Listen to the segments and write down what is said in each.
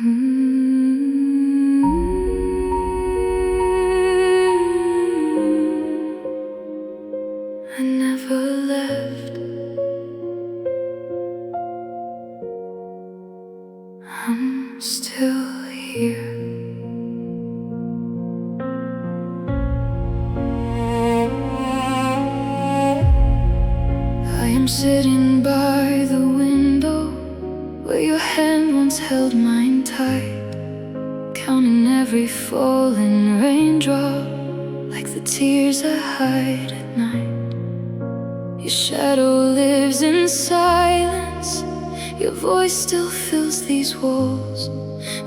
I never left. I'm still here. I am sitting by the window where your hand once held mine tight, counting every falling raindrop like the tears I hide at night. Your shadow lives in silence, your voice still fills these walls,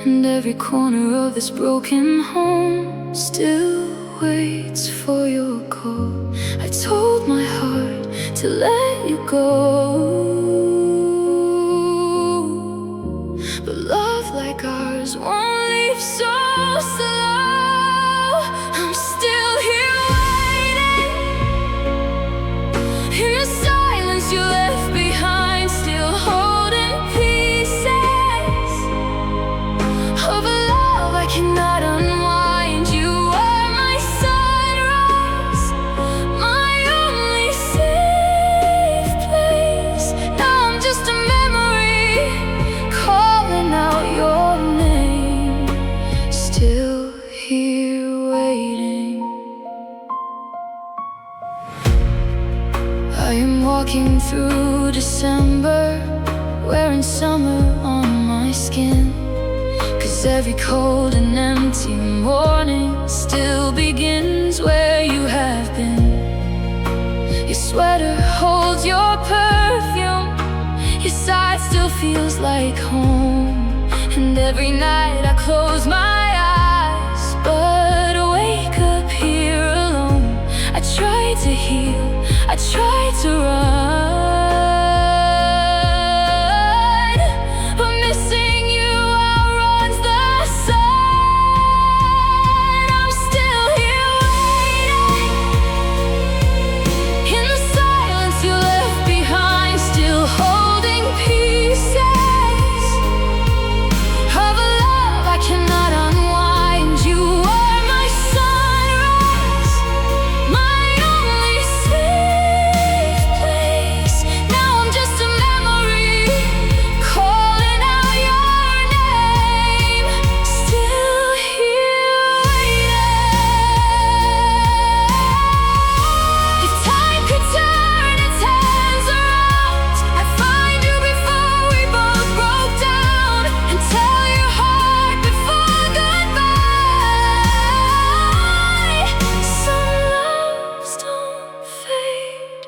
and every corner of this broken home still waits for your call. I told my heart to let you go, but love like ours won't leave so slow. I'm still here waiting in the silence you left behind, still holding pieces of a love I cannot unwind. You are my sunrise, my only safe place. Now I'm just a memory calling out your name. Still here waiting. I am walking through December, wearing summer on my skin, 'cause every cold and empty morning still begins where you have been. Your sweater holds your perfume, your side still feels like home, and every night I close my eyes but wake up here alone. I try to heal, I try to run, but missing you outruns the sun. I'm still here waiting in the silence you left behind, still holding pieces of a love I cannot unwind. You are my sunrise, my only safe place. Now I'm just a memory calling out your name. Still here waiting. If time could turn its hands around, I'd find you before we both broke down, and tell your heart before goodbye. Some loves don't fade,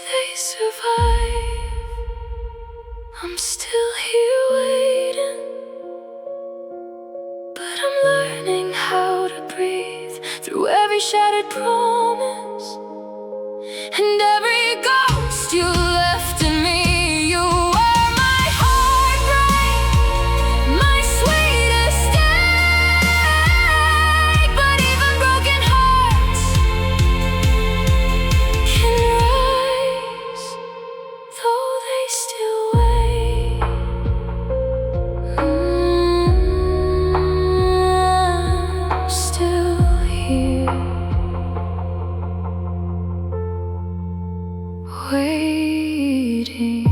they survive. I'm still here waiting, but I'm learning how to breathe through every shattered promise and every ghost you left in me. You are my heartbreak, my sweetest steak, but even broken hearts can rise, though they still wait. I'm still here waiting.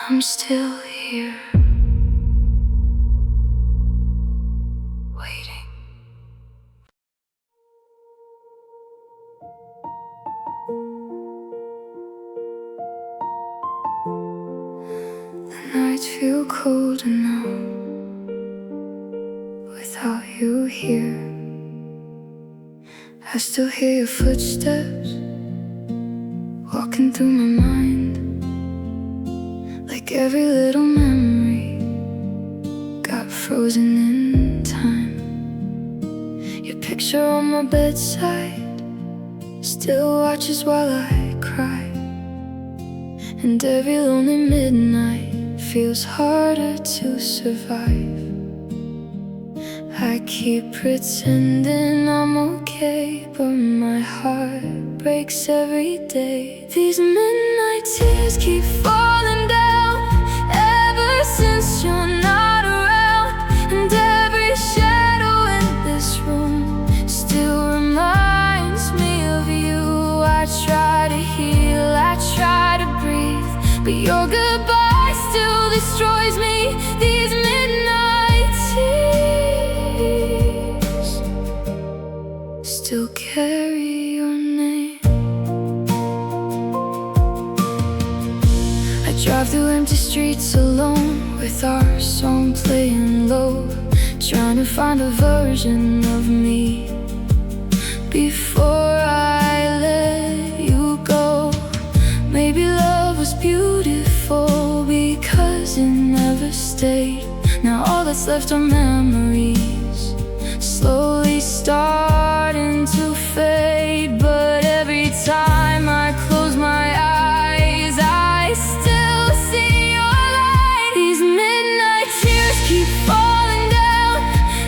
I'm still here waiting. The nights feel colder now without you here. I still hear your footsteps walking through my mind, like every little memory got frozen in time. Your picture on my bedside still watches while I cry, and every lonely midnight feels harder to survive. I keep pretending I'm okay, but my heart breaks every day. These midnight tears keep falling down ever since you're not around. And every shadow in this room still reminds me of you. I try to heal, I try to breathe, but your goodbye still destroys me. These midnight tears still carry your name. I drive through empty streets alone, with our song playing low, trying to find a version of me before I let you go. Maybe love was beautiful because it never stayed. Now all that's left are memories, slowly starting to fade. But every time I close my eyes, I still see your light. These midnight tears keep falling down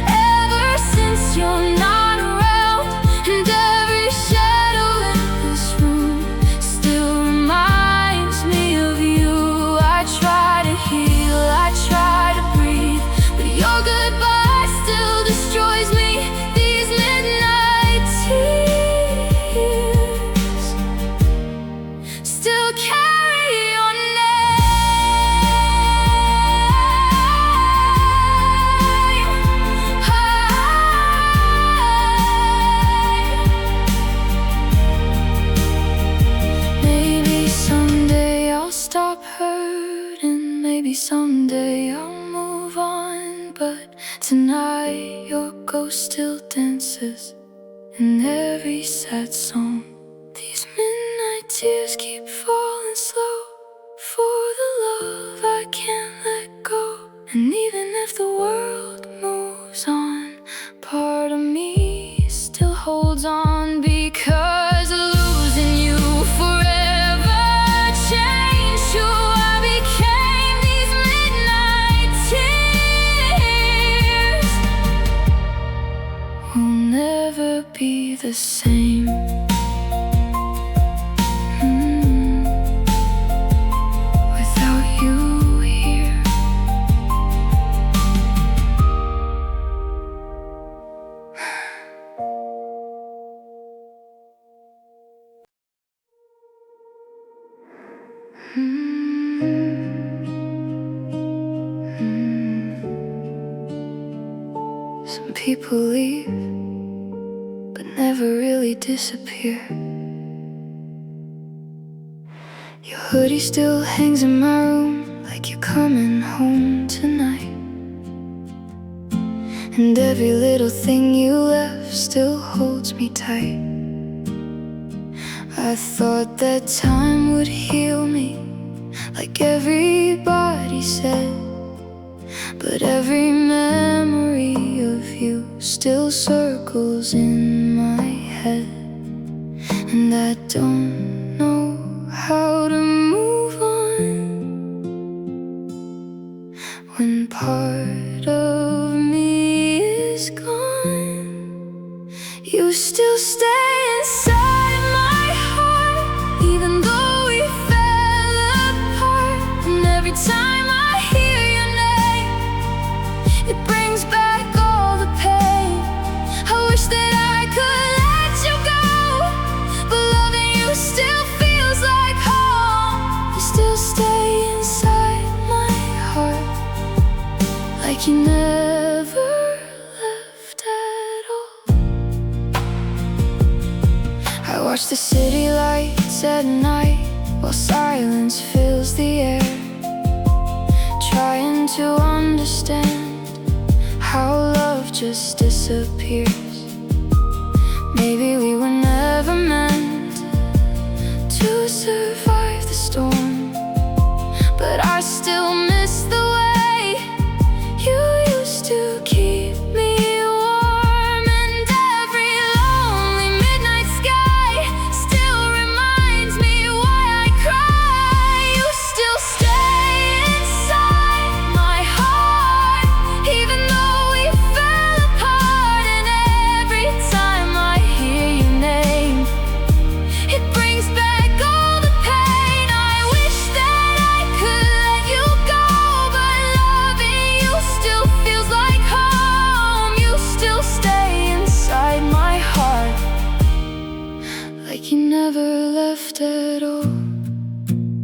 ever since you're not around. And every shadow in this room still reminds me of you. I try to heal, I try to breathe, but your goodbye still destroys me. These midnight tears still carry your name. Maybe someday I'll stop hurting, maybe someday I'll move on, but tonight your ghost still dances in every sad song. These midnight tears keep falling slow for the love I can't let go. And even if the world moves on, part of me still holds on, because losing you forever changed who I became. These midnight tears will never be the same. Without you here. Some people leave, but never really disappear. Your hoodie still hangs in my room, like you're coming home tonight. And every little thing you left still holds me tight. I thought that time would heal me, like everybody said, but every memory of you still circles in my head. And I don't know how to move on when part of me is gone. You still stay inside my heart, even though we fell apart. And every time I hear your name, it brings back all the pain. I wish that I could let you go, but loving you still feels like home. You still stay inside my heart, like you never left at all. I watch the city lights at night while silence fills the air, trying to understand how love just disappears. Maybe we were never meant to survive the storm, but I still miss the way you used to keep me warm. And every lonely midnight sky still reminds me why I cry. You still stay inside my heart, even though we fell apart. never left at all.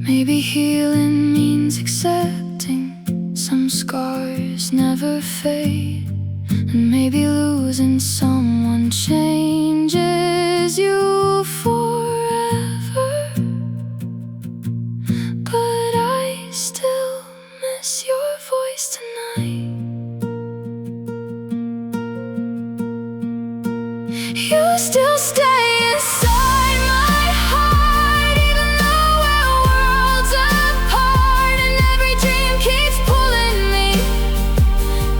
Maybe healing means accepting some scars never fade, and maybe losing someone changes you forever. But I still miss your voice tonight. You still stay inside my heart, even though we're worlds apart, and every dream keeps pulling me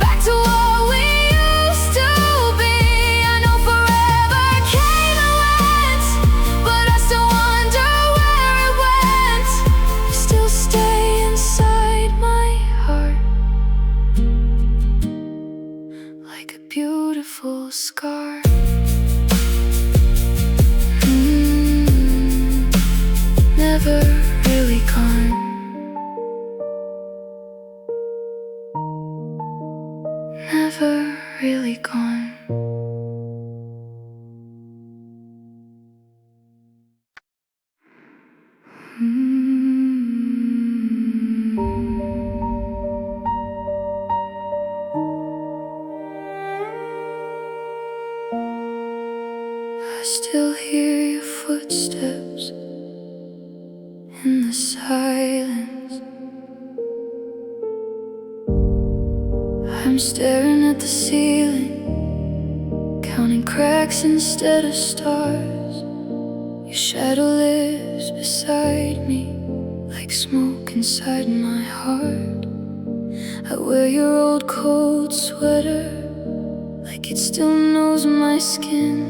back to what we used to be. I know forever came and went, but I still wonder where it went. You still stay inside my heart, like a beautiful scar. Never really gone. Never really gone. I still hear your footsteps in the silence. I'm staring at the ceiling, counting cracks instead of stars. Your shadow lives beside me, like smoke inside my heart. I wear your old cold sweater, like it still knows my skin,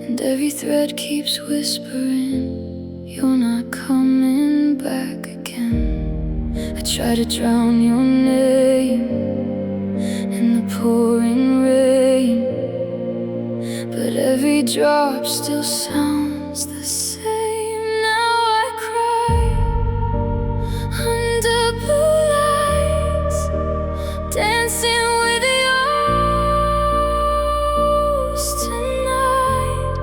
and every thread keeps whispering, you're not coming back again. I try to drown your name in the pouring rain, but every drop still sounds the same. Now I cry under blue lights, dancing with yours tonight.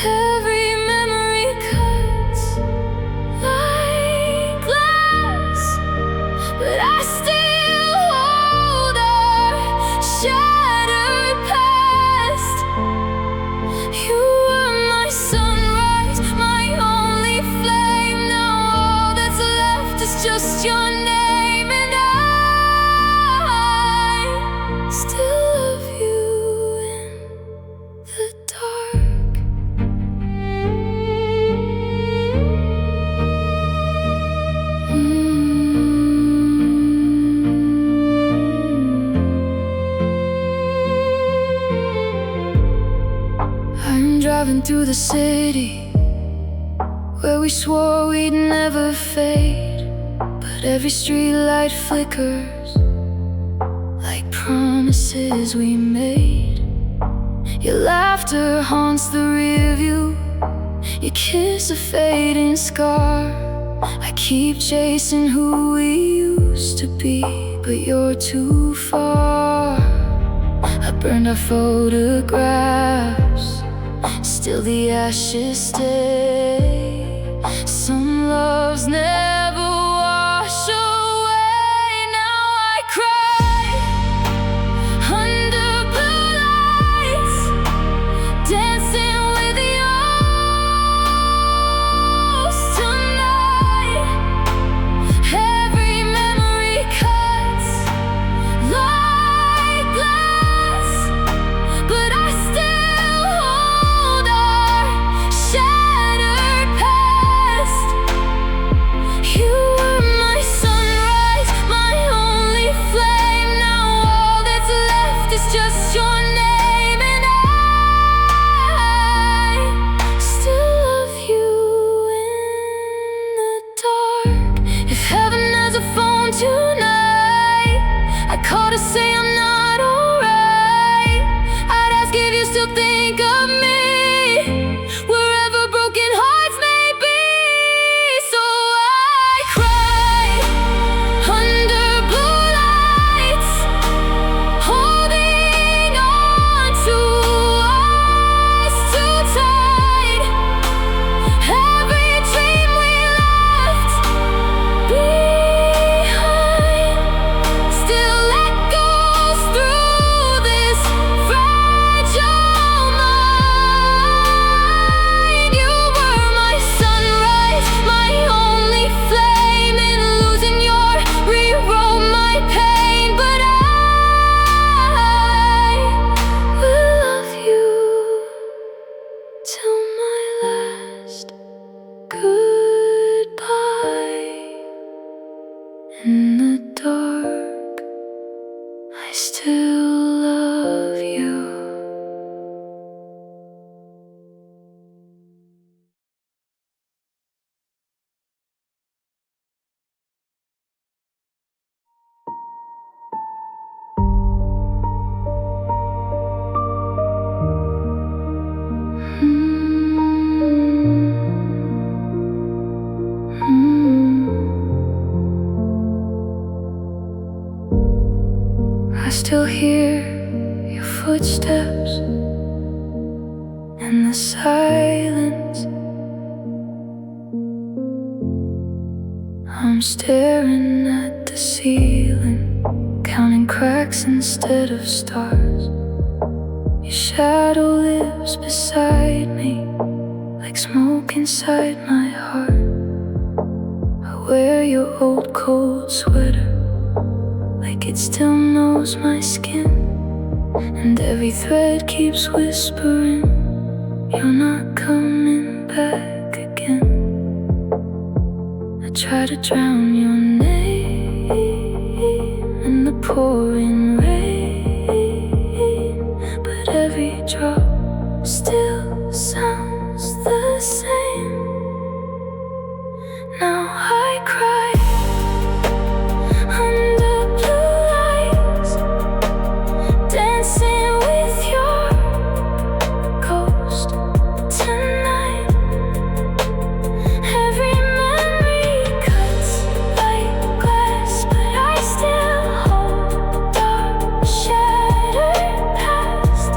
Every memory cuts like glass, but I still hold our shattered past. You were my sunrise, my only flame. Now all that's left is just your name, and I still love you in the dark. I'm driving through the city where we swore we'd never fade, but every street light flickers like promises we made. Your laughter haunts the rear view, your kiss a fading scar. I keep chasing who we used to be, but you're too far. I burned our photographs, still the ashes stay. Some loves never wash away. Now I cry under blue lights, dancing with yours tonight. Every memory cuts like glass, but I still hold our shattered past. still love you. I still hear your footsteps in the silence. I'm staring at the ceiling, counting cracks instead of stars. Your shadow lives beside me, like smoke inside my heart. I wear your old cold sweater, like it still knows my skin. And every thread keeps whispering, you're not coming back again. I try to drown your name in the pouring rain, but every drop still sounds the same. Now I cry under blue lights, dancing with your ghost tonight. Every memory cuts like glass, but I still hold our shattered past.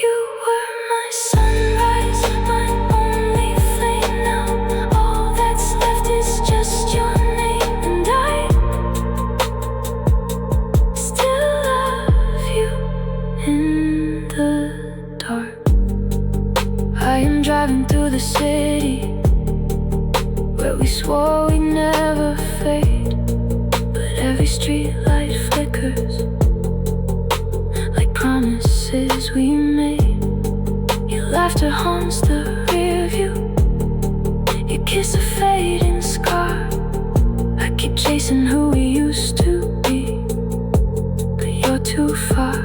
You were my sunrise, my only flame. Now all that's left is just your name, and I still love you in the dark. I am driving through the city where we swore we'd never fade, but every street light flickers like promises we made. Your laughter haunts the rear view, your kiss a fading scar. I keep chasing who we used to be, but you're too far.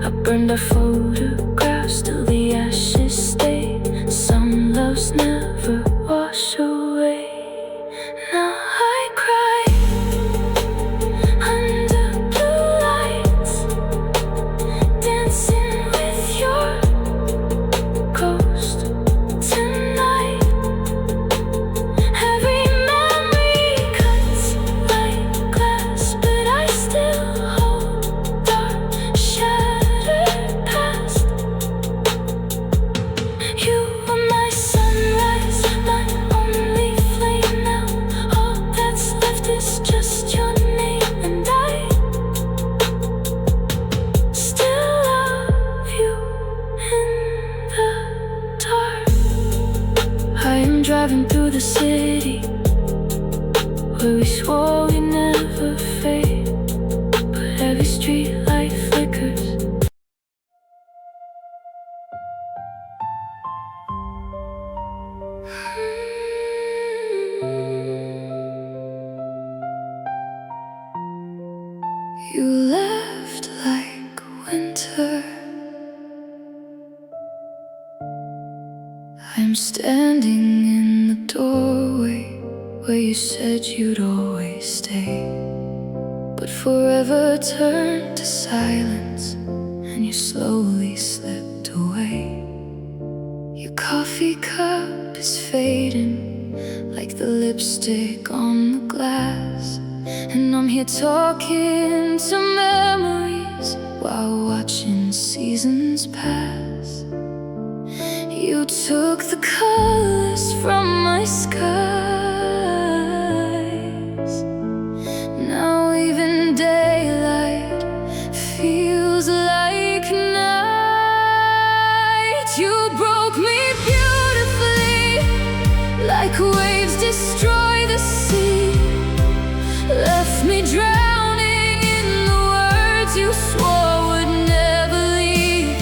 I burned our photographs, still the ashes stay. Some loves never wash away. Now I cry under blue lights, dancing with your ghost tonight. Every memory cuts like glass, but I still hold our shattered past. You were my sunrise, my only flame. Now all that's left is just your name, and I still love you in the dark. I am driving through the city where we swore we'd never fade, but every street light flickers. You left like winter. I'm standing in the doorway where you said you'd always stay, but forever turned to silence, and you slowly slipped away. Your coffee cup is fading like the lipstick on the glass, and I'm here talking to memories while watching seasons pass. You took the colors from my skies. Now even daylight feels like night. You broke me beautifully, like waves destroy the sea. Left me drowning in the words you swore would never leave.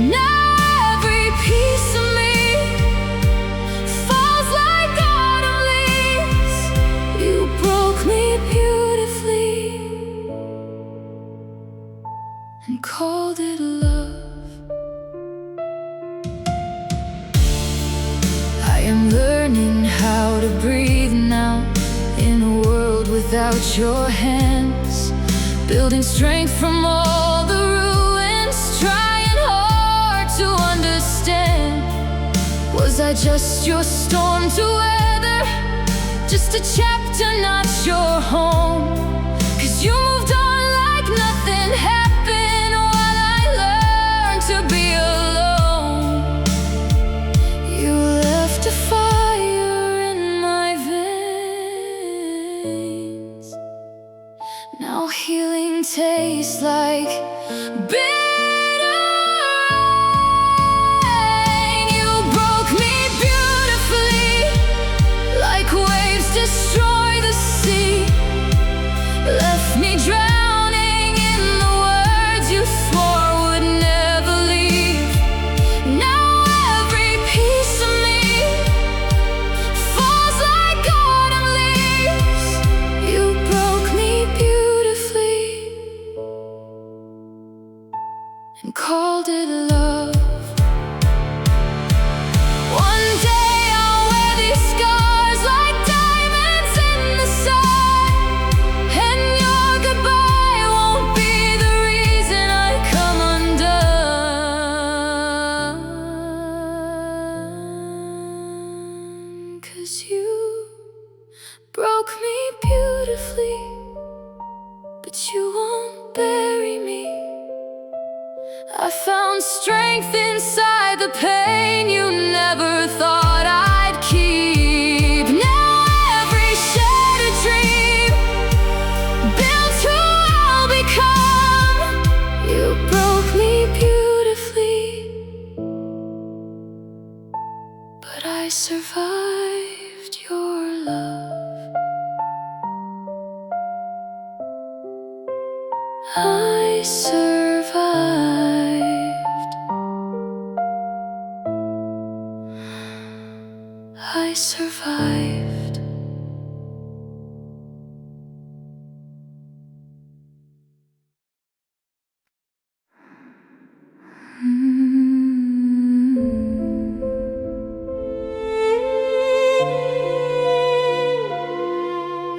Now every piece of me falls like autumn without your hands, building strength from all the ruins, trying hard to understand. Was I just your storm to weather? Just a chapter, not your home? 'Cause you moved on like nothing happened while I learned to be alone. You left a fire in my veins. Now healing tastes like bitter rain. You broke me beautifully, like waves destroy the sea. Left me drowning in the words you swore would never leave. Now every piece of me falls like autumn leaves. You broke me beautifully and called it love. One day I'll wear these scars like diamonds in the sun, and your goodbye won't be the reason I come undone. 'Cause you broke me beautifully, but you won't bury me. I found strength inside the pain you never thought I'd keep. Now every shattered dream builds who I'll become. You broke me beautifully, but I survived your love. I survived. I survived.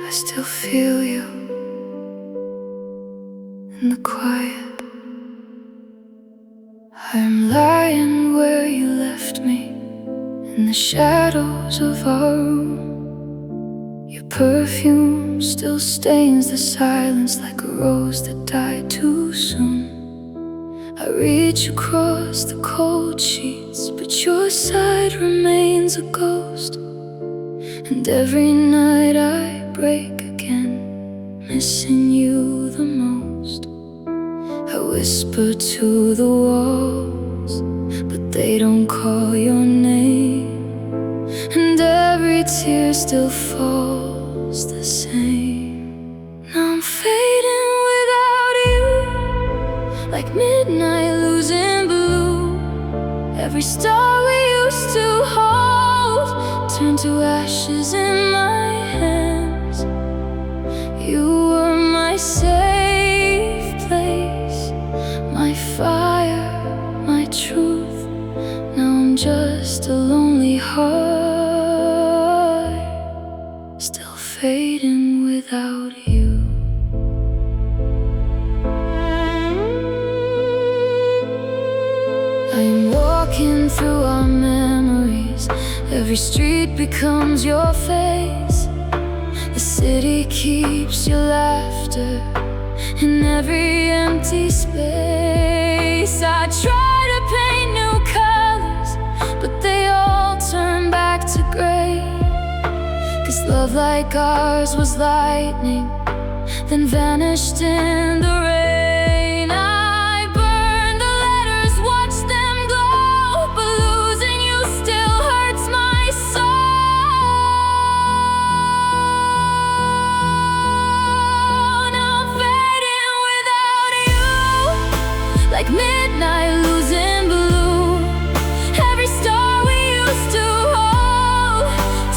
I still feel you in the quiet. I'm lying where you left me, in the shadows of our room. Your perfume still stains the silence like a rose that died too soon. I reach across the cold sheets, but your side remains a ghost. And every night I break again, missing you the most. I whisper to the walls, but they don't call your name. And every tear still falls the same. Now I'm fading without you, like midnight losing blue. Every star we used to hold turned to ashes in my hands. You were my safe place, my fire, my truth. Now I'm just a lonely heart, still fading without you. I'm walking through our memories. Every street becomes your face. The city keeps your laughter in every empty space. I try to paint new colors, but they all turn back to gray. 'Cause love like ours was lightning, then vanished in the rain. I burned the letters, watched them glow, but losing you still hurts my soul. Now I'm fading without you, like midnight losing blue. Every star we used to hold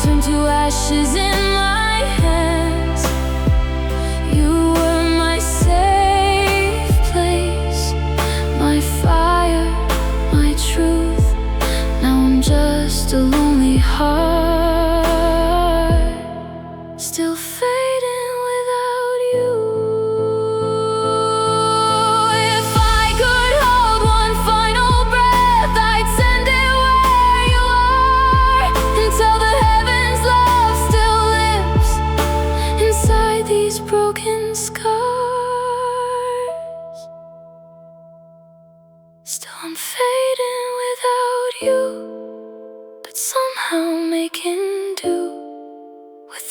turned to ashes in my hands. You were my safe place, my fire, my truth. Now I'm just a lonely heart, still fading with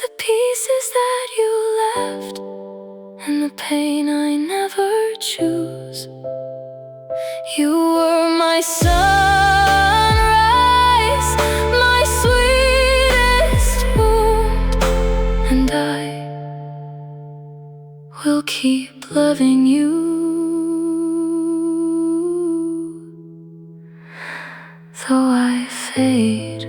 the pieces that you left, and the pain I never choose. You were my sunrise, my sweetest wound, and I will keep loving you, though I fade.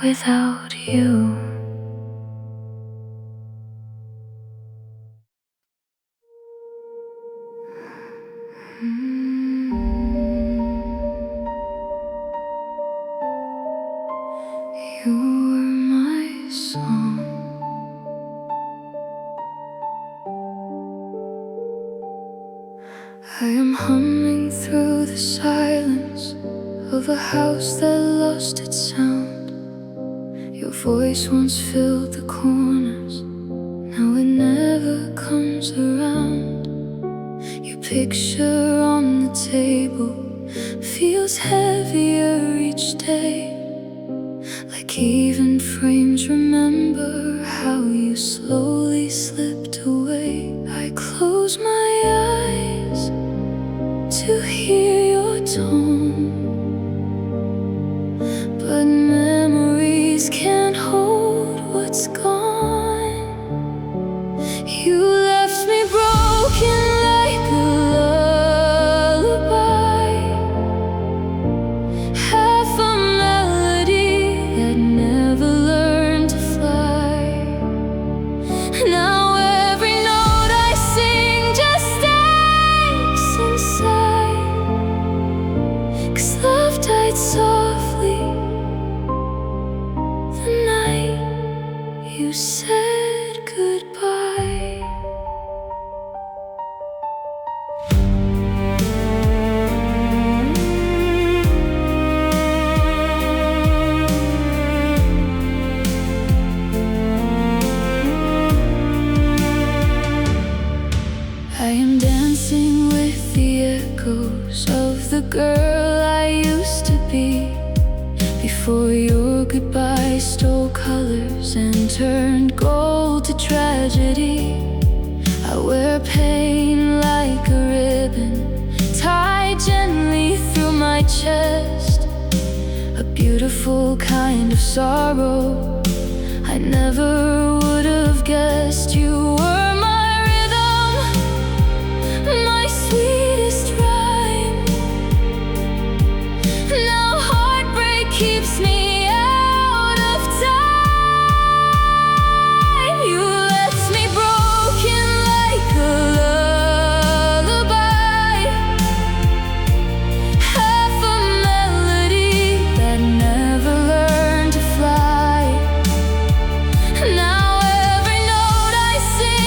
Without you. You were my song. I am humming through the silence of a house that lost its sound. Your voice once filled the corners, now it never comes around. Your picture on the table feels heavier each day, like even frames remember how you slowly slipped away. I close my eyes to hear your tone, but memories can't hold what's gone. You left me broken like a lullaby, half a melody that never learned to fly. Now every note I sing just aches inside, 'cause love died softly the night you said goodbye. I am dancing with the echoes of the girl I used to be, before your goodbye stole colors and turned gold to tragedy. I wear pain like a ribbon, tied gently through my chest, a beautiful kind of sorrow I never would have guessed. You were my rhythm, my sweetest rhyme. Now heartbreak keeps me out of time. You left me broken like a lullaby, half a melody that never learned to fly. Now every note I sing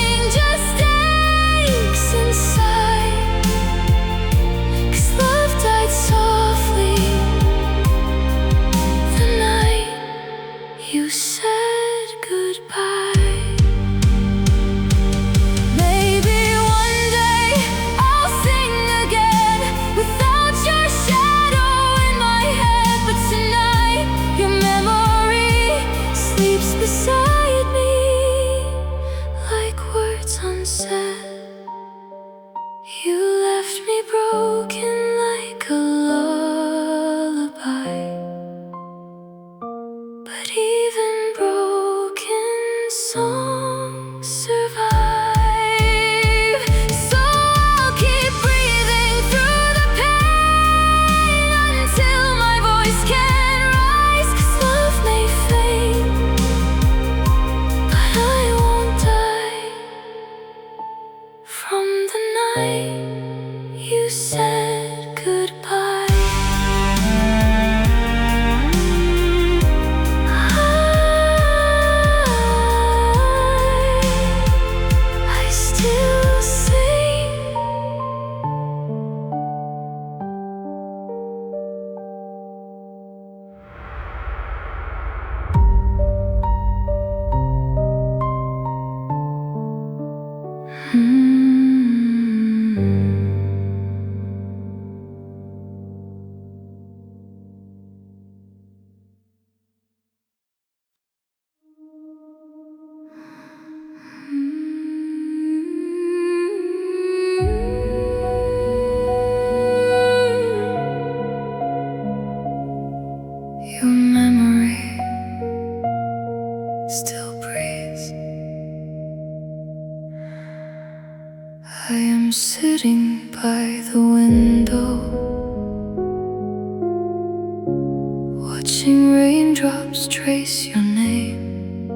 trace your name.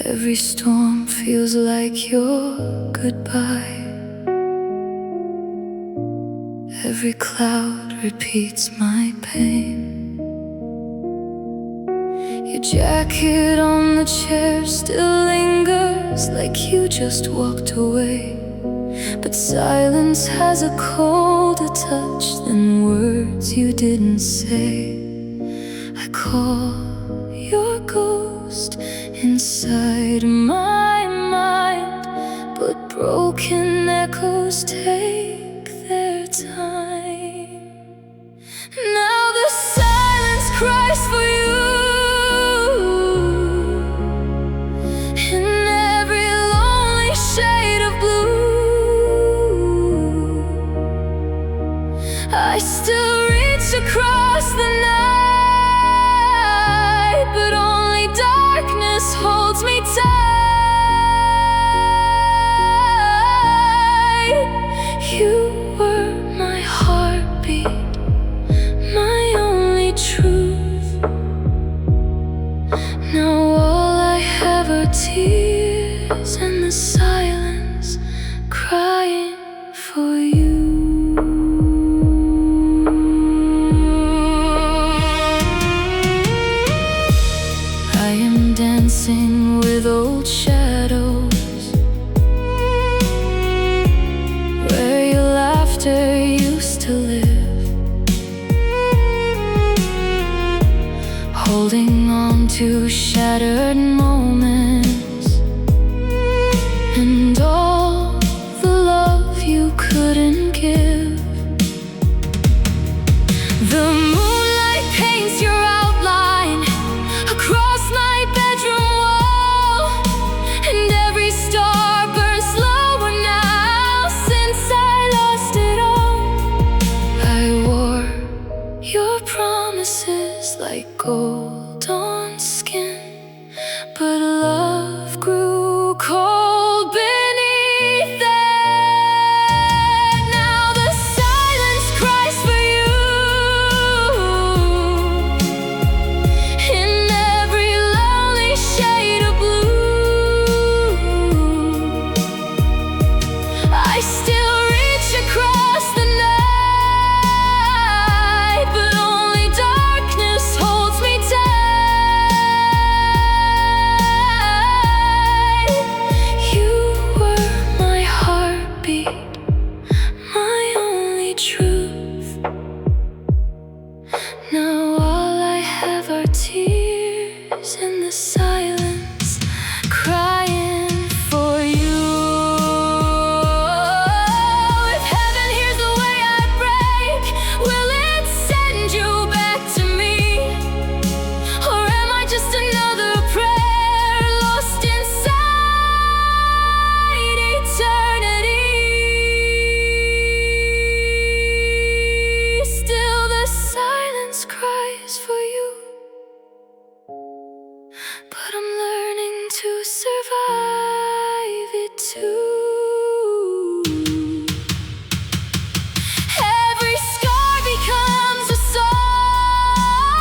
Every storm feels like your goodbye. Every cloud repeats my pain. Your jacket on the chair still lingers, like you just walked away. But silence has a colder touch than words you didn't say. I call your ghost inside my mind, but broken echoes take their time. Now the silence cries for you. In every lonely shade of blue, I still reach across the night, but only darkness holds me tight. You were my heartbeat, my only truth. Now all I have are tears and the silence crying for you. I am dancing with old shadows, where your laughter used to live, holding on to shattered moments and all the love you couldn't give. The moonlight paints your outline across my bedroom wall, and every star burns slower now since I lost it all. I wore your promises like gold on skin, but love grew cold beneath it. Now the silence cries for you. In every lonely shade of blue, I still reach across the night, but only darkness holds me tight. You were my heartbeat, my only truth. Now all I have are tears and the silence crying for you. If heaven hears the way I break, will it send you back to me? Or am I just another prayer lost inside eternity? Still the silence cries for you, but I'm learning to survive it too. Every scar becomes a song,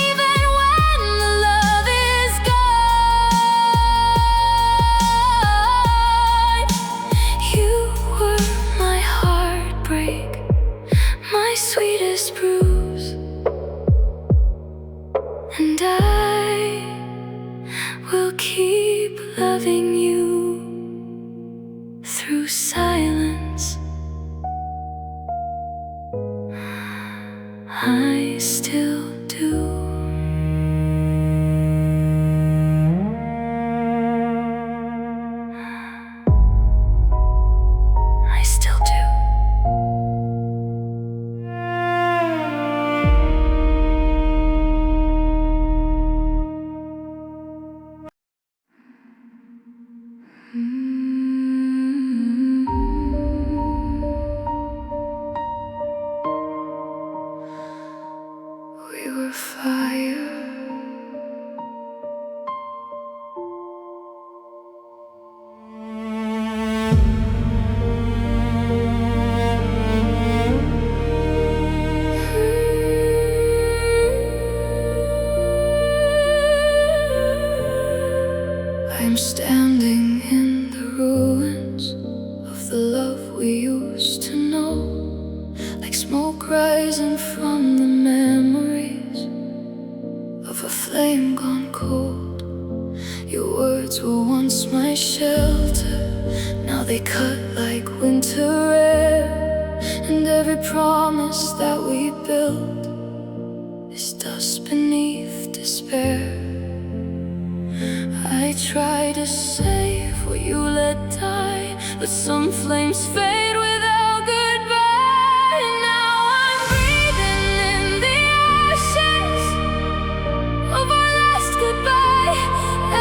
even when the love is gone. You were my heartbreak, my sweetest bruise, and I will keep loving you through silence. I still do. I still do. love we used to know, like smoke rising from the memories of a flame gone cold. Your words were once my shelter, now they cut like winter air. And every promise that we built is dust beneath despair. I try to save what you let die, but some flames fade without goodbye. Now I'm breathing in the ashes of our last goodbye.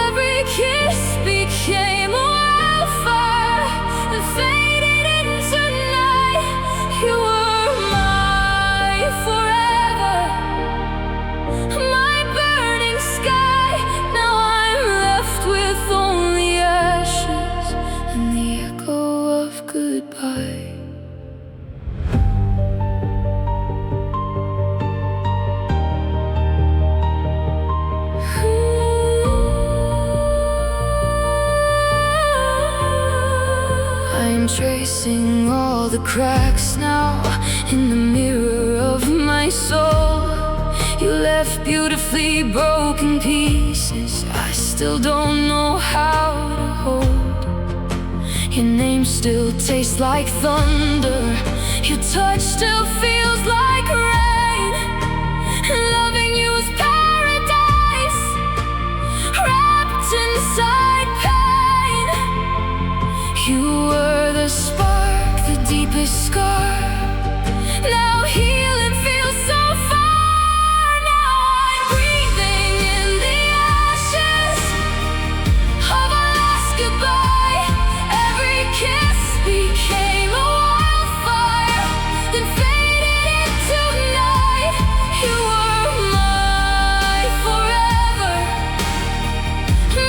Every kiss became a wildfire and faded into night. You were my forever, my burning sky. Now I'm left with only ashes and the echo of goodbye. I'm tracing all the cracks now in the mirror of my soul. You left beautifully broken pieces I still don't know how to hold. Your name still tastes like thunder, your touch still feels like rain. Loving you is paradise, wrapped inside pain. You were the spark, the deepest scar. Now healing feels so far. Now I'm breathing in the ashes of our last goodbye. Every kiss became a wildfire, then faded into night. You were my forever,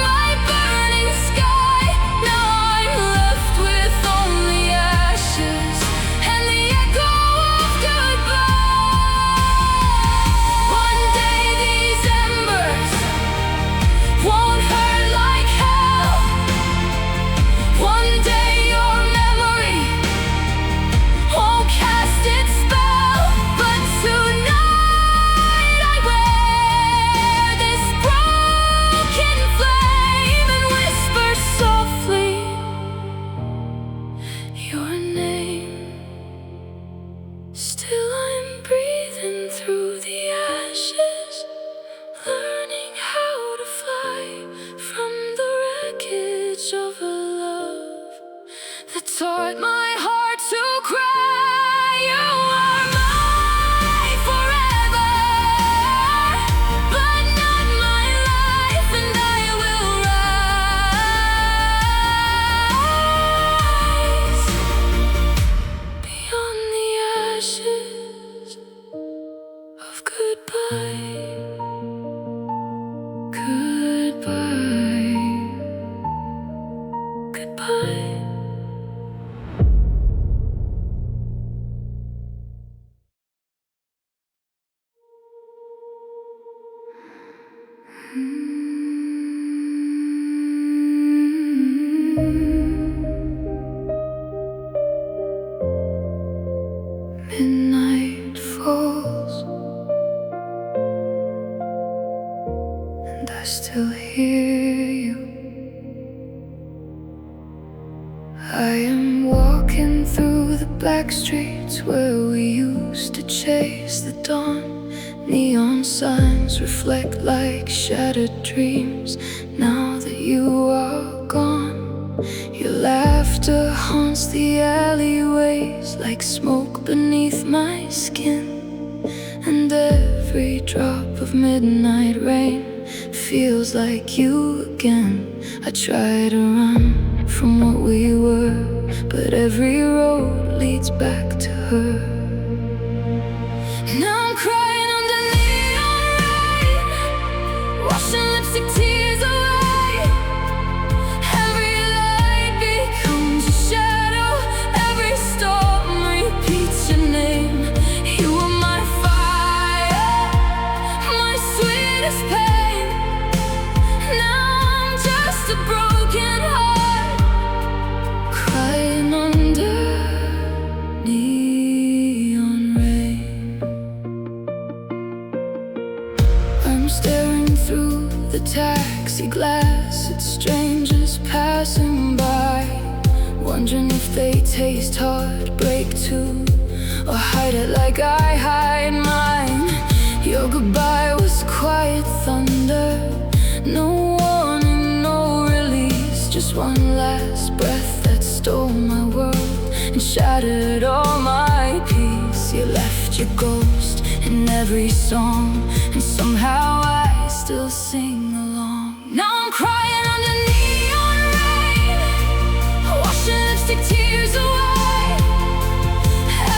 my burning sky. Now I'm left with only ashes and the echo of goodbye. One day these embers won't hurt like hell. One day your memory won't cast its spell. But tonight I wear this broken flame and whisper softly your name. Still I'm breathing through the ashes, learning how to fly from the wreckage of a love that taught my heart to cry. You are my forever, but not my life, and I will rise beyond the ashes of goodbye. Goodbye, goodbye. Midnight falls, and I still hear you. I am walking through the black streets where we used to chase the dawn. Neon signs reflect like shattered dreams now that you are gone. Your laughter haunts the alleyways like smoke beneath my skin. And every drop of midnight rain feels like you again. I try to run from what we were, but every road leads back to her. Now I'm crying under neon rain, washing lipstick tears away. Every light becomes a shadow, every storm repeats your name. You were my fire, my sweetest pain. Now I'm just a broken heart, crying under taste heartbreak too, or hide it like I hide mine. Your goodbye was quiet thunder, no warning, no release. Just one last breath that stole my world and shattered all my peace. You left your ghost in every song, and somehow I still sing along. Now I'm crying under neon rain, washing lipstick tears away.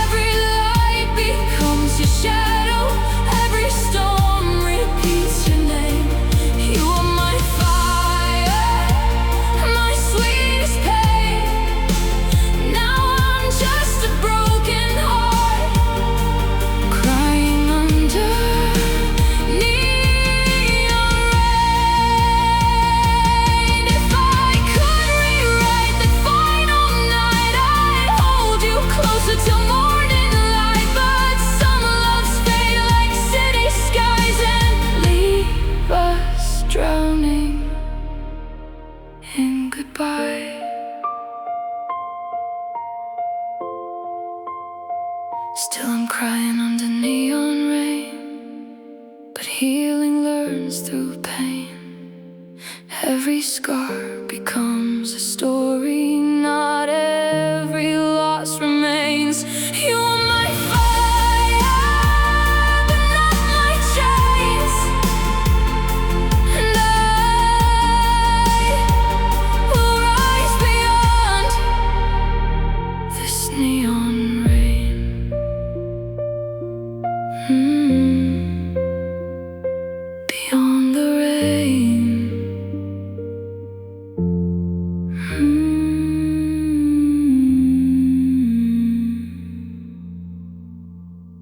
Every light becomes your shadow, every storm repeats your name. You are my fire, my sweetest pain. Now I'm just a broken heart, crying under neon rain. If I could rewrite the final night, I'd hold you closer till morning light. But some loves fade like city skies and leave us drowning in goodbye. Still I'm crying under neon rain, but healing learns through pain. Every scar becomes a story, not every loss remains. You are my fire, but not my chains, and I will rise beyond this neon rain. Beyond the rain.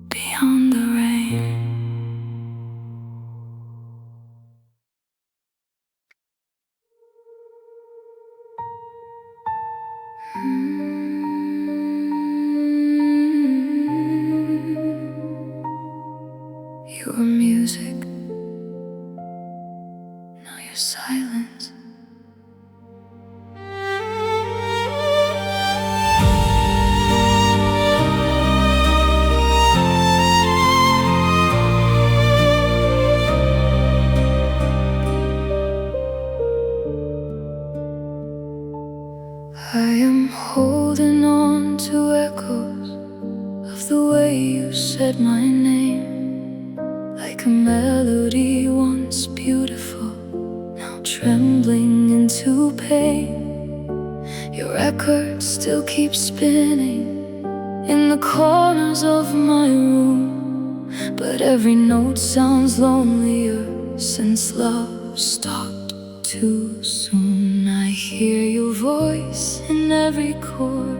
Beyond the rain. You were music, now you're silence. I am holding on to echoes of the way you said my name, like a melody once beautiful, now trembling into pain. Your record still keeps spinning in the corners of my room, but every note sounds lonelier since love stopped too soon. I hear your voice in every chord,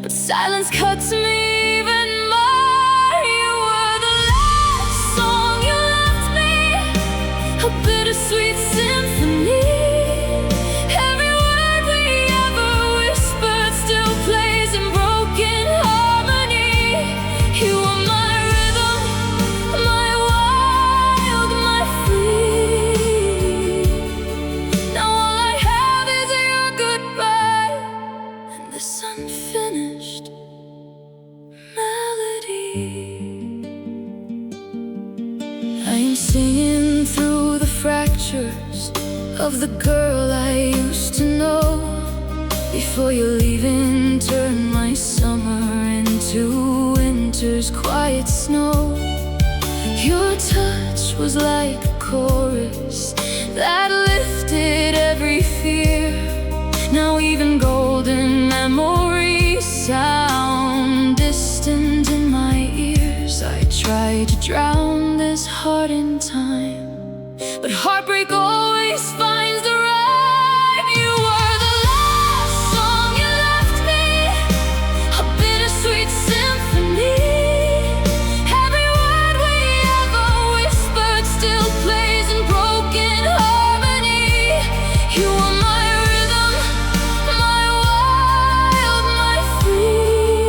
but silence cuts me even more. You were the last song you left me, a bittersweet symphony. Every word we ever whispered still plays in broken harmony. You are my rhythm, my wild, my free. Now all I have is your goodbye and this unfinished melody. I am singing through the fractures of the girl I used to know. Before you leaving, turn my summer into winter's quiet snow. Your touch was like a chorus that lifted every fear. Now even golden memories sound distant in my ears. I try to drown this heart in time, but heartbreak always finds the rhyme. You were the last song you left me, a bittersweet symphony. Every word we ever whispered still plays in broken harmony. You are my rhythm, my wild, my free.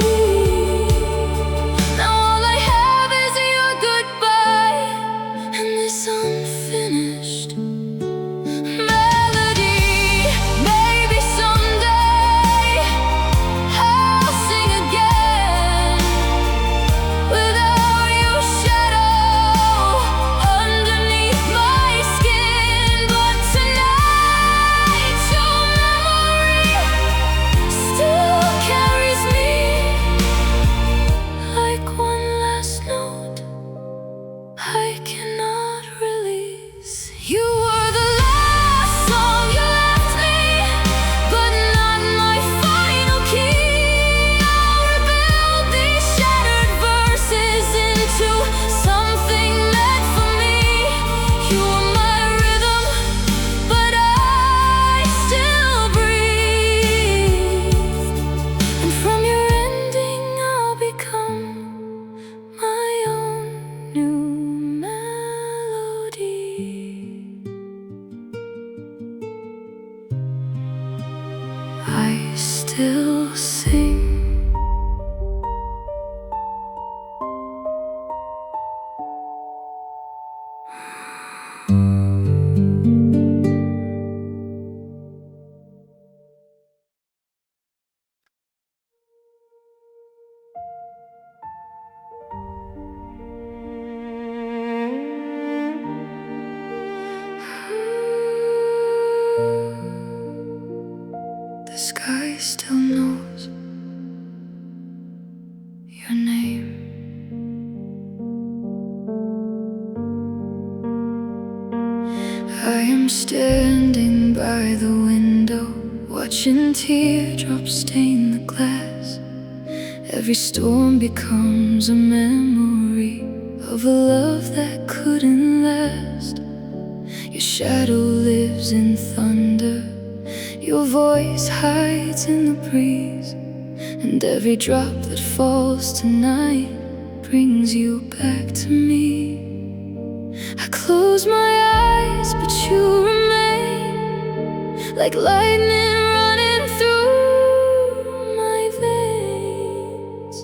Now all I have is your goodbye and this unfinished I am standing by the window, watching teardrops stain the glass. Every storm becomes a memory of a love that couldn't last. Your shadow lives in thunder, your voice hides in the breeze, and every drop that falls tonight brings you back to me. I close my eyes, but you remain, like lightning running through my veins.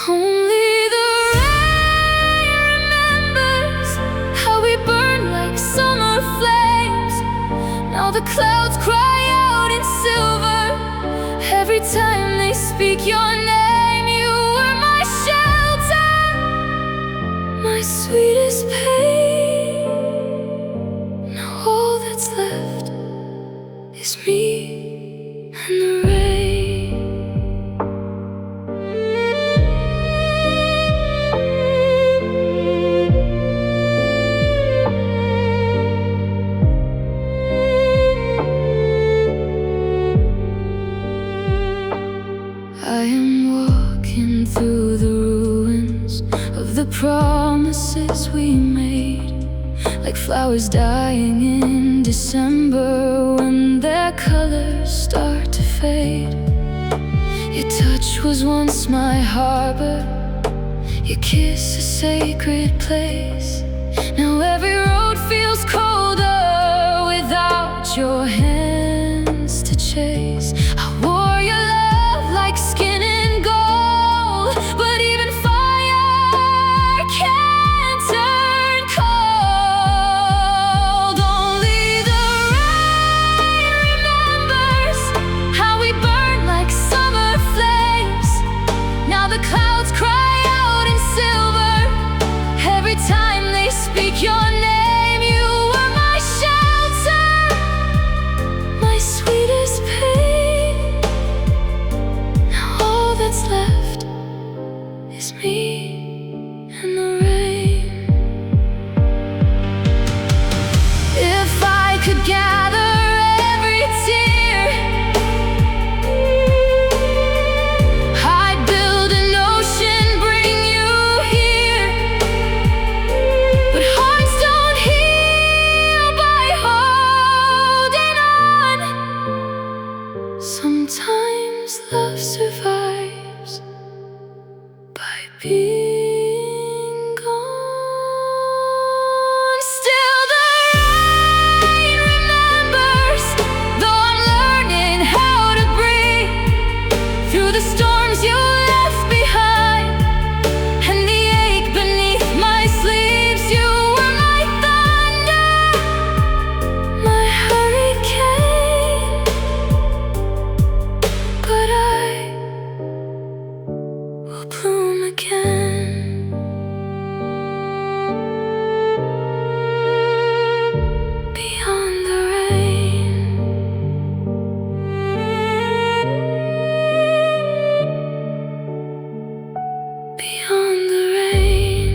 Only the rain remembers how we burned like summer flames. Now the clouds cry out in silver every time they speak your name. You were my shelter, my sweetest pain. Left is me and the rain. I am walking through the ruins of the promises we made, like flowers dying in December when their colors start to fade. Your touch was once my harbor, your kiss a sacred place. Now every road feels colder without your hands to chase. I wore your love like skin and gold, but even fire can't turn cold. Only the rain remembers how we burned like summer flames. Now the clouds cry out in silver every time they speak your name. You were my shelter, my sweetest pain. Now all that's left is me and the rain. If I could gather every tear, I'd build an ocean, bring you here. But hearts don't heal by holding on. Sometimes love survives by being gone. Still the rain remembers, though I'm learning how to breathe through the storms you left behind and the ache beneath my sleeves. You were my thunder, my hurricane, but I will bloom again. Beyond the rain, beyond the rain.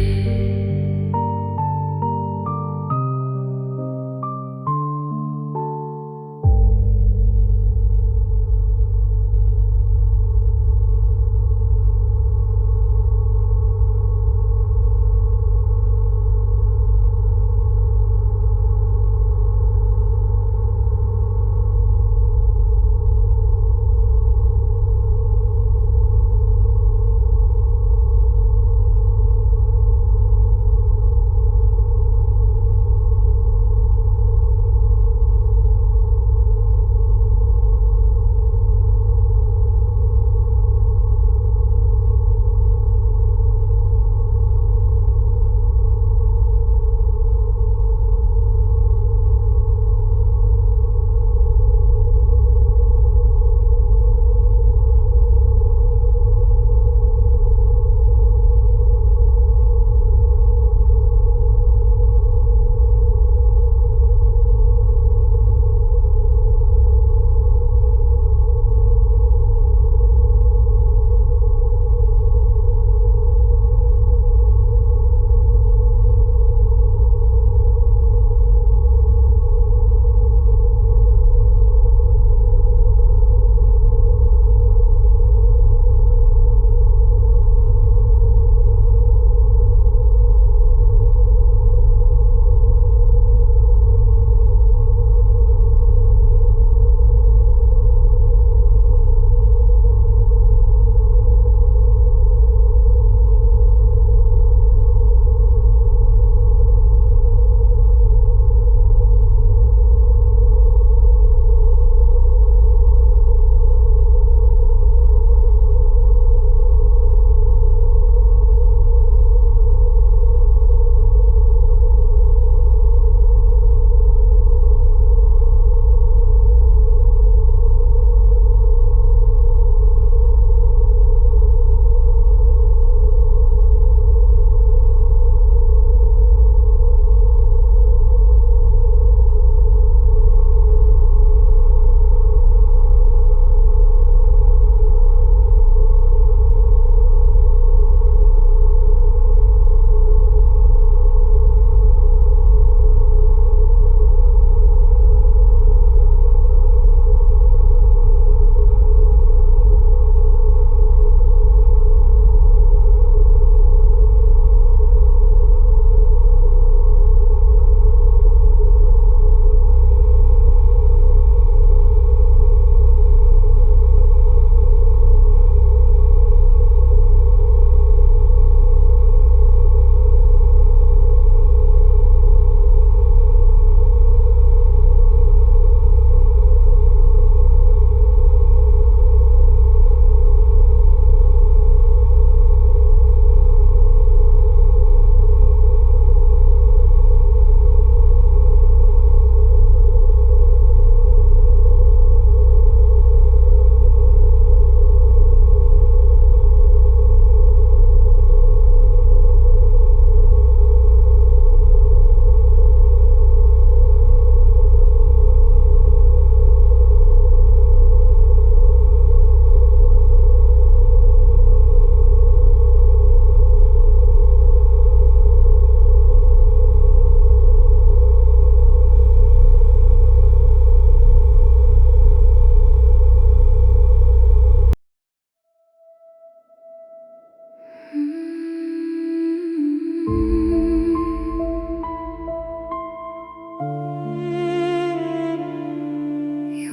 You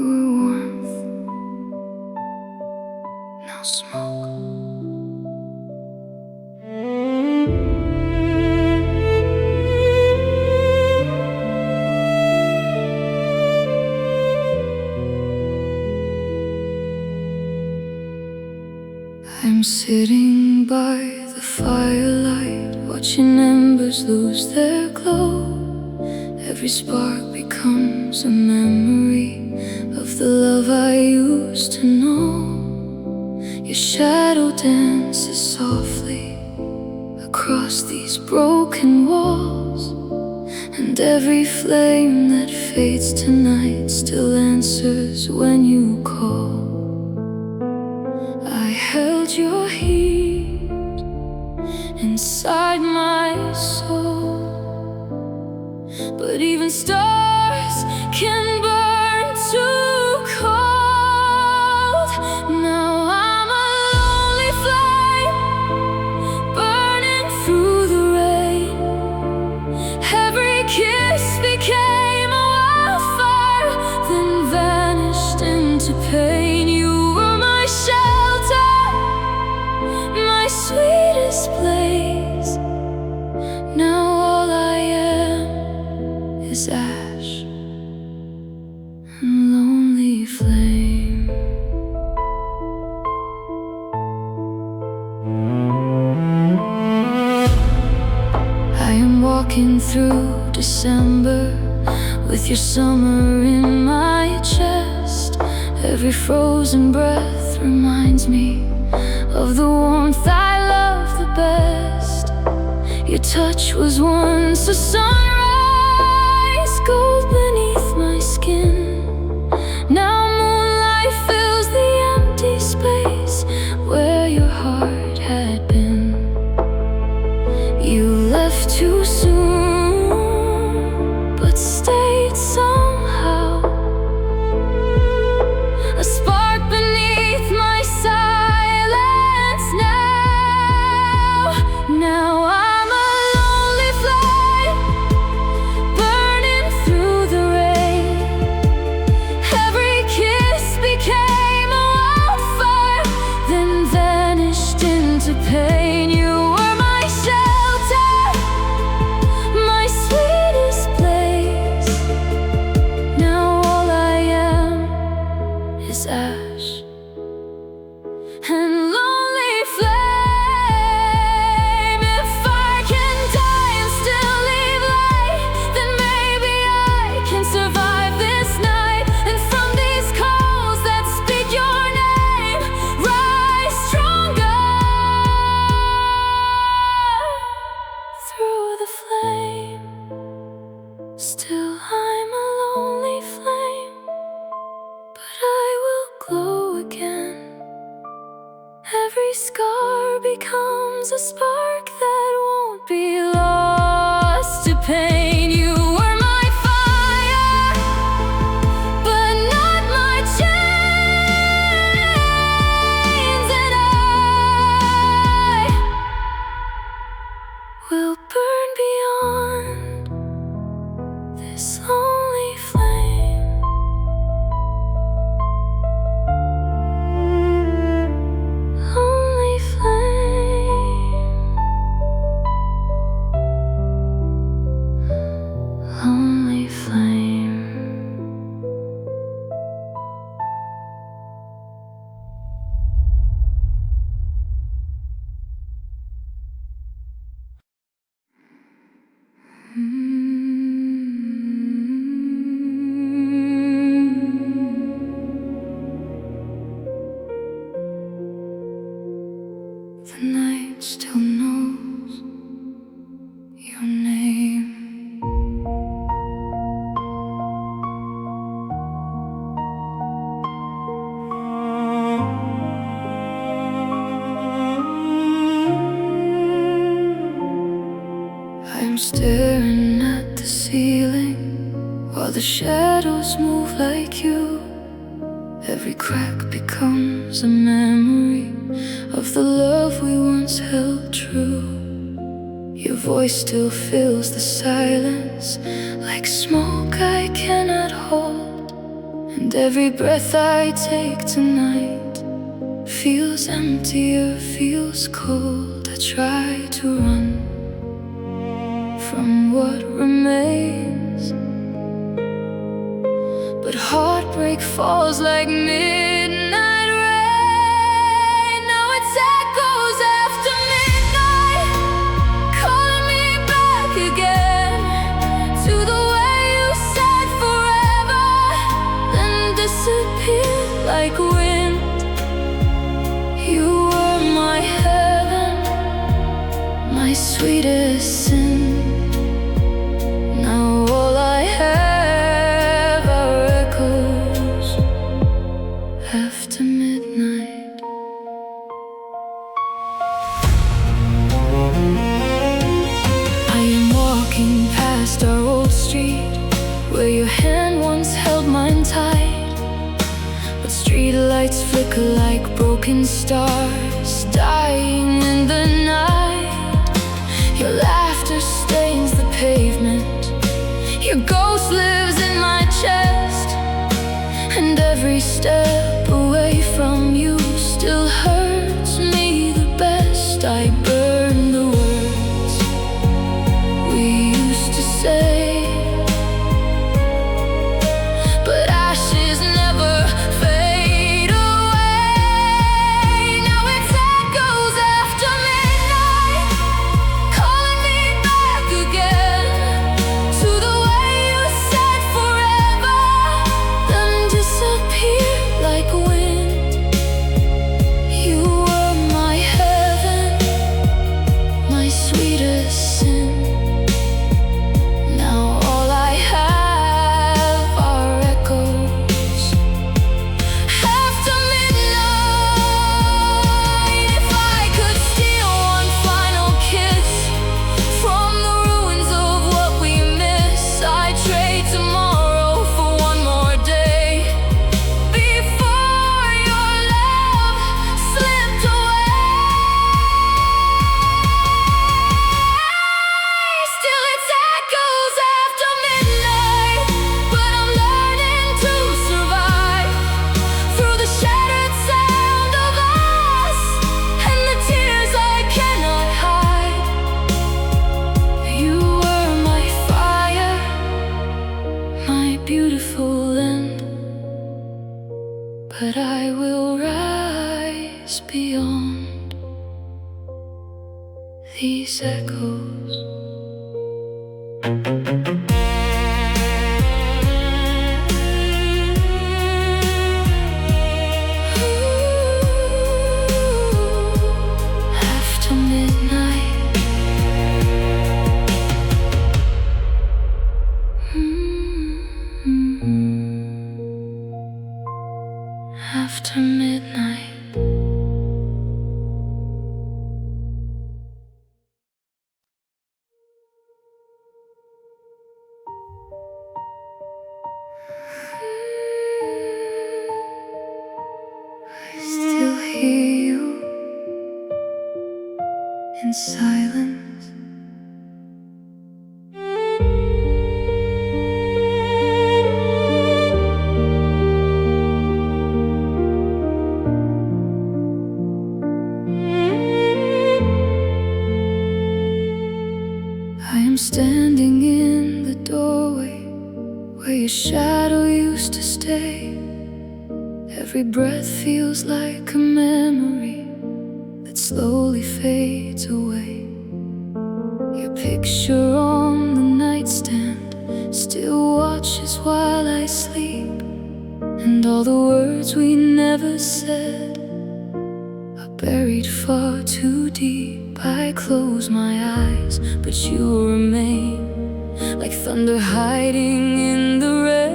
were warmth, now smoke. I'm sitting by the firelight, watching embers lose their glow. Every spark becomes a memory of the love I used to know. Your shadow dances softly across these broken walls, and every flame that fades tonight still answers when you call. I held your heat inside my soul, but even stars can burn too cold. Now I'm a lonely flame, burning through the rain. Every kiss became a wildfire, then vanished into pain. You were my shelter, my sweetest place. Now all I am is ash and lonely flame. I am walking through December with your summer in my chest. Every frozen breath reminds me of the warmth I love the best. Your touch was once a sunrise, gold beneath my skin. Now moonlight fills the empty space where your heart had been. You left too soon, but stayed somehow. A spark beneath my silence now. Now I'm a lonely flame, burning through the rain. Every kiss became a wildfire, then vanished into pain. You were my shelter, my sweetest place. Now all I am is ash and lonely flame. If I can die and still leave light, then maybe I can survive this night. And from these coals that speak your name, rise stronger through the flame. Still I'm a lonely flame, but I will glow again. Every scar becomes a spark that won't be lost to pain. You were my fire, but not my chains, and I will burn beyond this lonely flame. Lonely flame, lonely flame. The night still knows your name. I'm staring at the ceiling while the shadows move like you. Every crack becomes a memory of the love we once held true. Your voice still fills the silence, like smoke I cannot hold. And every breath I take tonight feels emptier, feels cold. I try to run from what remains, but heartbreak falls like midnight rain. Now it's echoes after midnight, calling me back again to the way you said forever, then disappeared like wind. You were my heaven, my sweetest sin. Now all I have are echoes after midnight. I am walking past our old street, where your hand once held mine tight. But street lights flicker like broken stars, dying in the night. Your laughter stains the pavement, your ghost lives in my chest, and every step away from you still hurts me the best. I burn the words we used to say, but ashes never fade away. Now it's echoes after midnight, calling me back again to the way you said forever, then disappear like wind. You were my heaven, my sweetest sin. Now all I have are echoes after midnight. If I could steal one final kiss from the ruins of what we miss, I'd trade tomorrow for one more day before your love slipped away. Still it's echoes after midnight, but I'm learning to survive through the shattered sound of us and the tears I cannot hide. You were my fire, my beautiful end, but I will rise beyond these echoes. After midnight, after midnight. I still hear you in silence. I am standing in the doorway where your shadow used to stay. Every breath feels like a memory that slowly fades away. Your picture on the nightstand still watches while I sleep, and all the words we never said are buried far too deep. I close my eyes, but you remain like thunder hiding in the rain.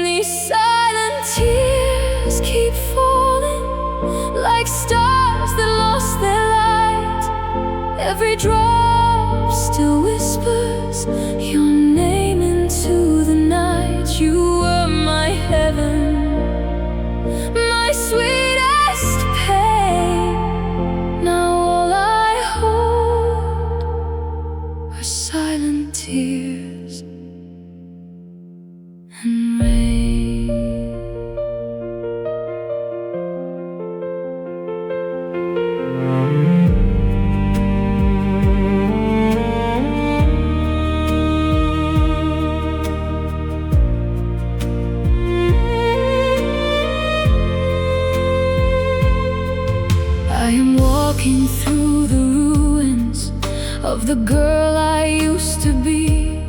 These silent tears keep falling like stars that lost their light. Every drop still whispers your name into the night. You were my heaven, my sweetest pain. Now all I hold am walking through the ruins of the girl I used to be.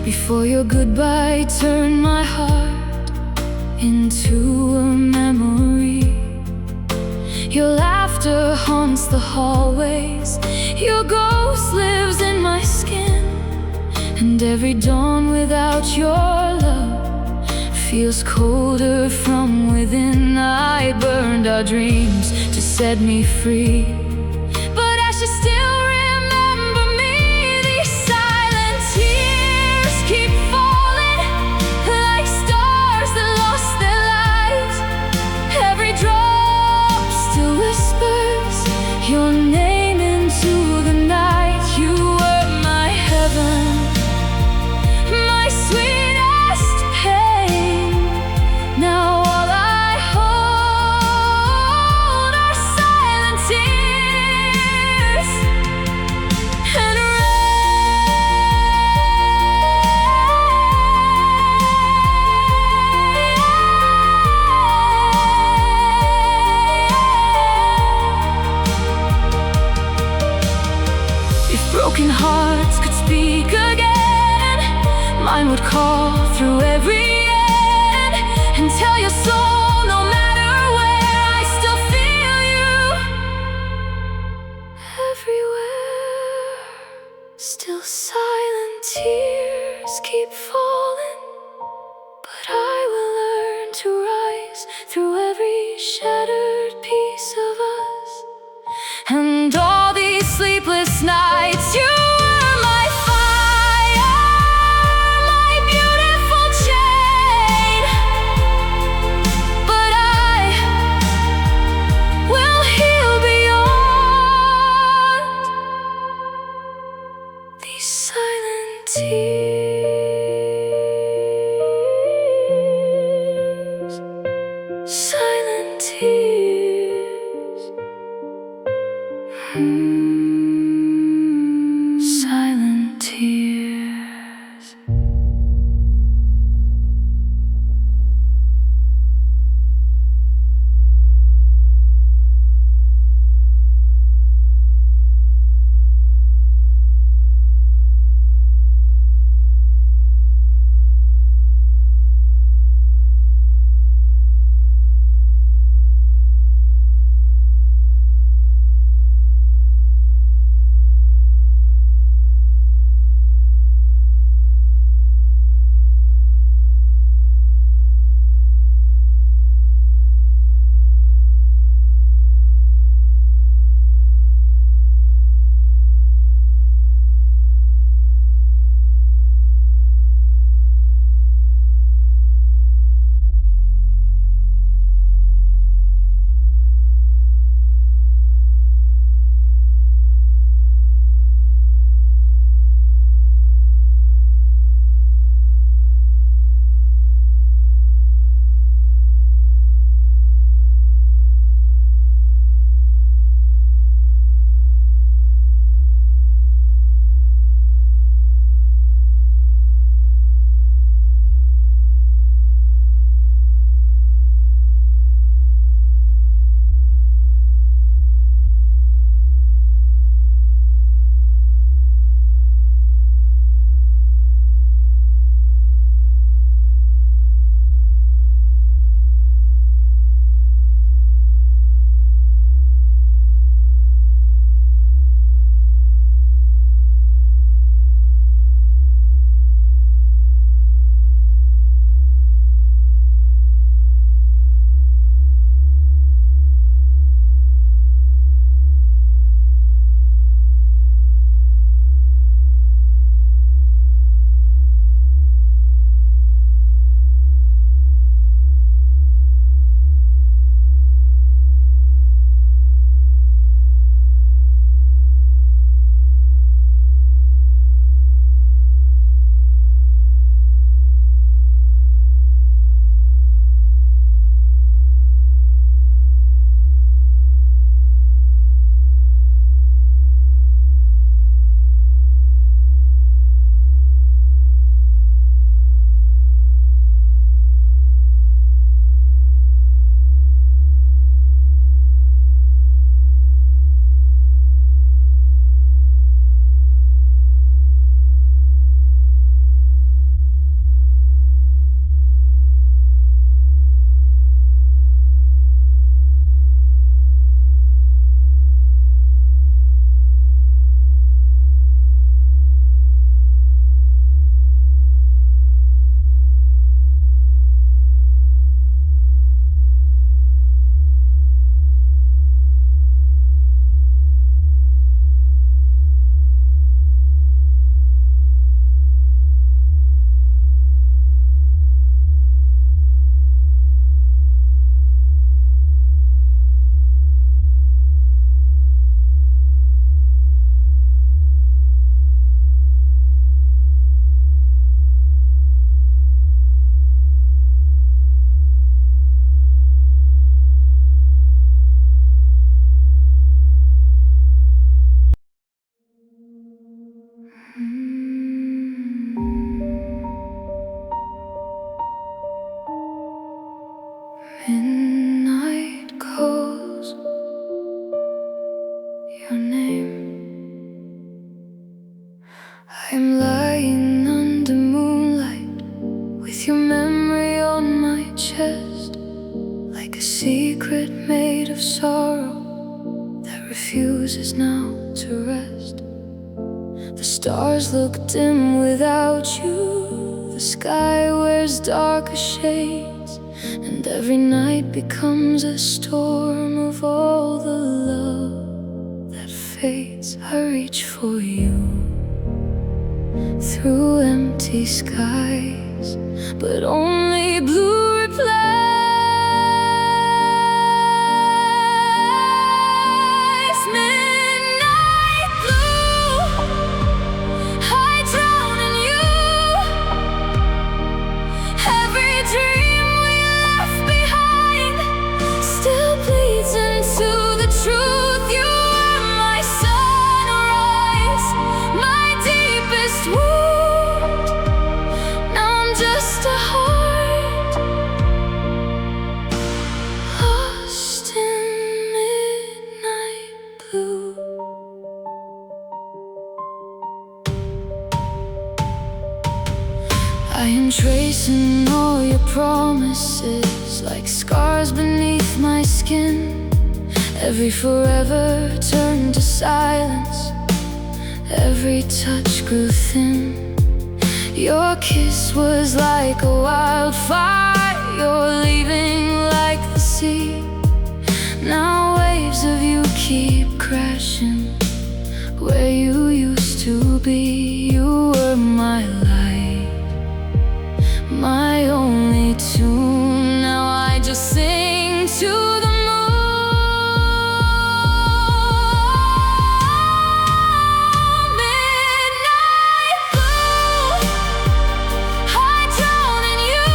Before your goodbye turned my heart into a memory. Your laughter haunts the hallways, your ghost lives in my skin. And every dawn without your love feels colder from within. I burned our dreams to set me free, but I should still remember me. These silent tears keep falling like stars that lost their light. Every drop still whispers your name into the night. You were my heaven, my sweetest pain. Now all I hold are silent tears and rain. If broken hearts could speak again, mine would call through every end and tell your soul, no matter where, I still feel you everywhere. Still silent tears keep falling, but I will learn to rise through every shattered piece of us. And all these sleepless nights, you were my fire, my beautiful chain. But I will heal beyond these silent tears. Silent tears. Silent tears. your name. I'm lying under moonlight with your memory on my chest, like a secret made of sorrow that refuses now to rest. The stars look dim without you, the sky wears darker shades, and every night becomes a storm of all the love that fades. I reach for you through empty skies, but only blue replies. Midnight blue, I drown in you. Every dream we left behind still bleeds into the truth. You were my sunrise, my deepest wound. Now I'm just a heart lost in midnight blue. I am tracing all your promises like scars beneath my skin. Every forever turned to silence, every touch grew thin. Your kiss was like a wildfire, you're leaving like the sea. Now waves of you keep crashing where you used to be. You were my light, my only tune. Now I just sing to the midnight blue. I drown in you.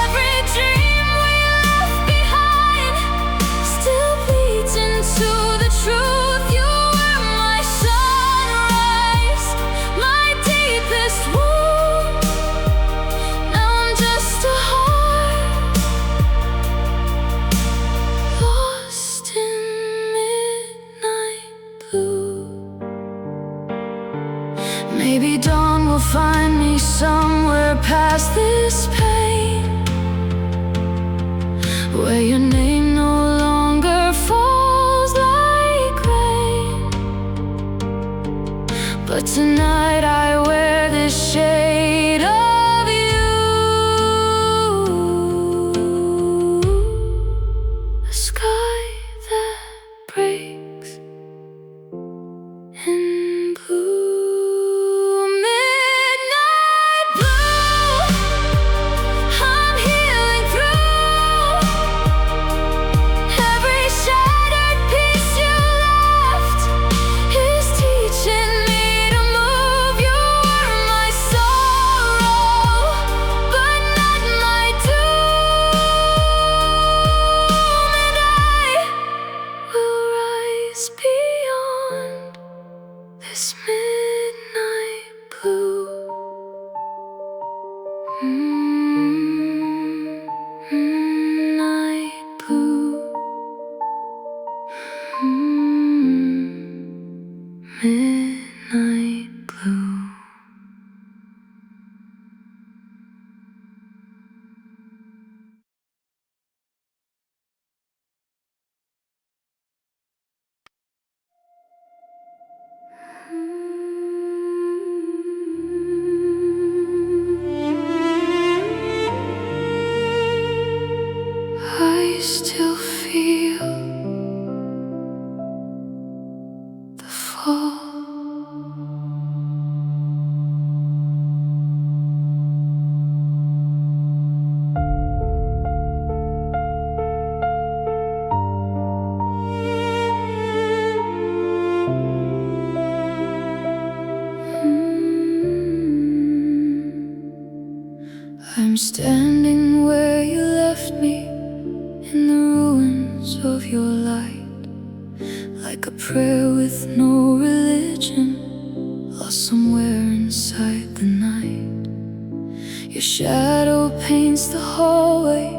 Every dream we left behind still bleeds into the truth. You were my sunrise, my deepest wound. Now I'm just a heart lost in midnight blue. Maybe dawn will find me somewhere past this pain, where your name no longer falls like rain. But tonight I wear this shade of you, a sky that breaks in blue. Midnight blue, I'm healing through every shattered piece you left is teaching me to move. You were my sorrow, but not my doom. And I will rise beyond this midnight blue. Midnight blue. Midnight blue. I still feel the fall. I'm standing where you left me, in the ruins of your light, like a prayer with no religion, lost somewhere inside the night. Your shadow paints the hallway,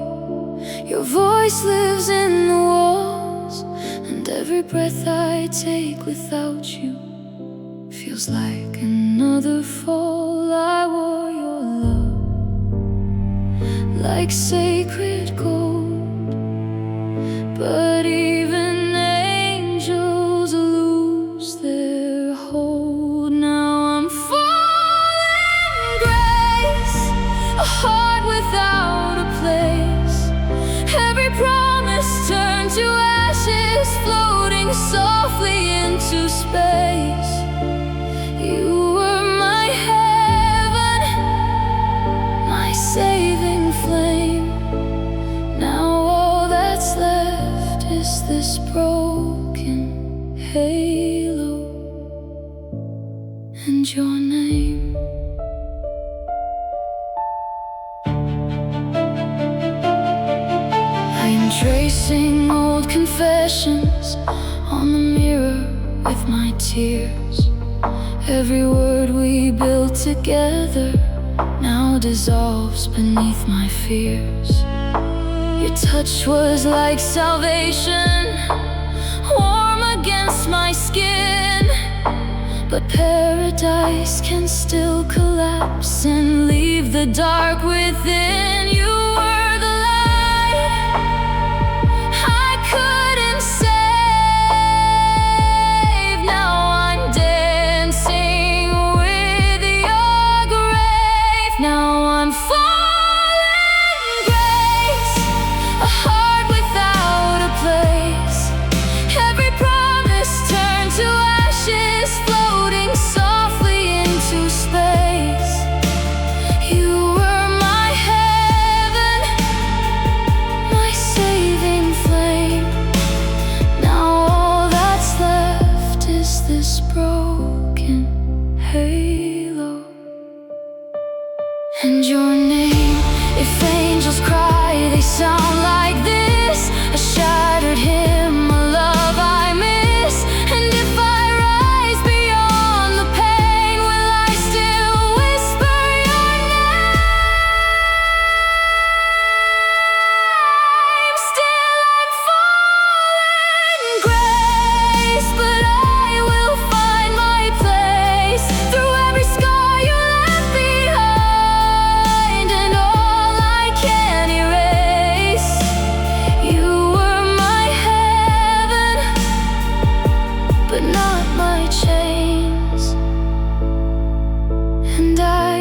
your voice lives in the walls, every breath I take without you feels like another fall. I wore your love like sacred gold, but even angels lose their hold. Now I'm falling grace, a heart without a place. Every promise turned to ashes, floating softly into space. You were my heaven, my saving flame. Now all that's left is this broken halo and your name. I am tracing old confessions on the mirror with my tears. Every word we built together now dissolves beneath my fears. Your touch was like salvation, warm against my skin. But paradise can still collapse and leave the dark within. You were the light I couldn't save. Now I'm dancing with your grave. Now I'm falling grace, a heart without a place. Every promise turned to ashes, floating softly into space. You were my heaven, my saving flame. Now all that's left is this broken halo and your name. If angels cry, they sound like this: a shattered hymn, a love I miss. And if I rise beyond the pain, will I still whisper your name? Still I'm falling grace, but I will find my place through every scar you left behind, and all I can erase. You were my heaven, but not my chains. And I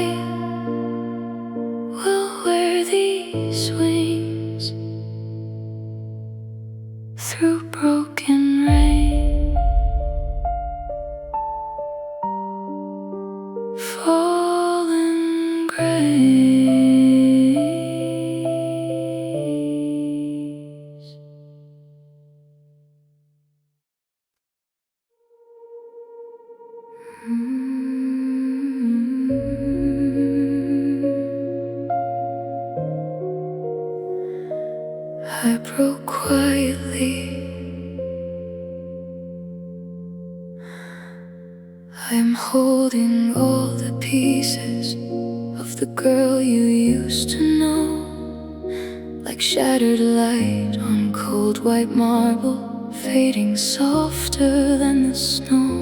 will wear these wings through broken rain, fallen grace. I broke quietly. I am holding all the pieces of the girl you used to know, like shattered light on cold white marble, fading softer than the snow.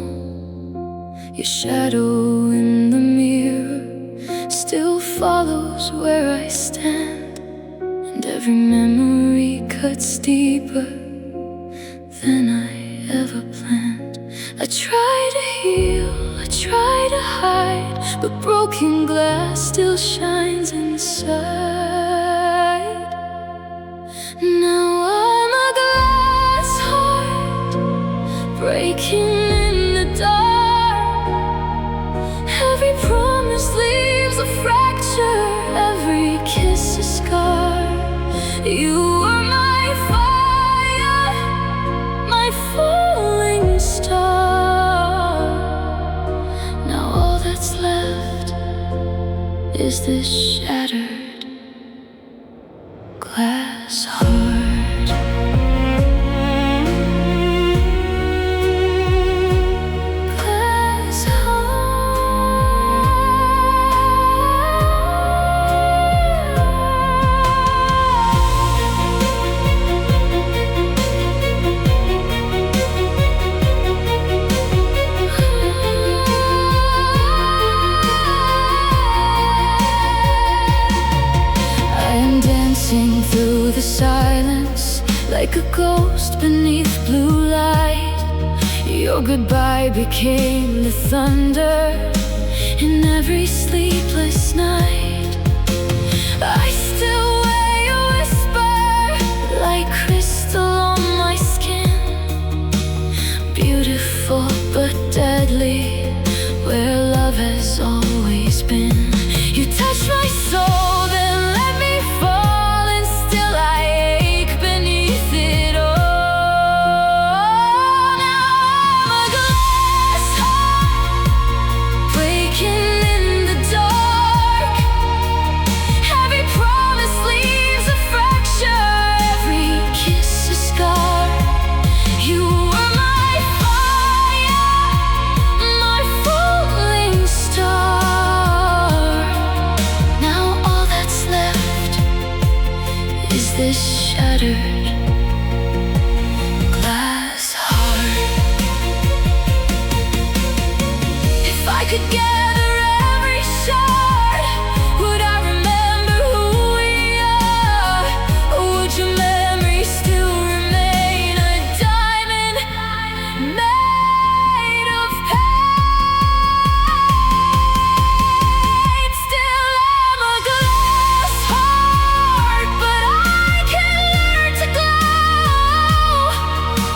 Your shadow in the mirror still follows where I stand, and every memory cuts deeper than I ever planned. I try to heal, I try to hide, but broken glass still shines inside. Now I'm a glass heart, breaking in the dark. Every promise leaves a fracture, every kiss a scar. You were my fire, my falling star. Now all that's left is this shattered glass heart. Glass heart. like a ghost beneath blue light. Your goodbye became the thunder in every sleepless night. I still wear your whisper like crystal on my skin. Beautiful but deadly, where love has always been. You touch my soul, then let me fall, and still I ache beneath it all. Now I'm a glass heart, breaking in the dark. Every promise leaves a fracture, every kiss a scar. You were my fire, my falling star. Now all that's left is this shattered glass heart. If I could gather every shard, would I remember who we are? Or would your memory still remain a diamond made of pain? Still I'm a glass heart, but I can learn to glow.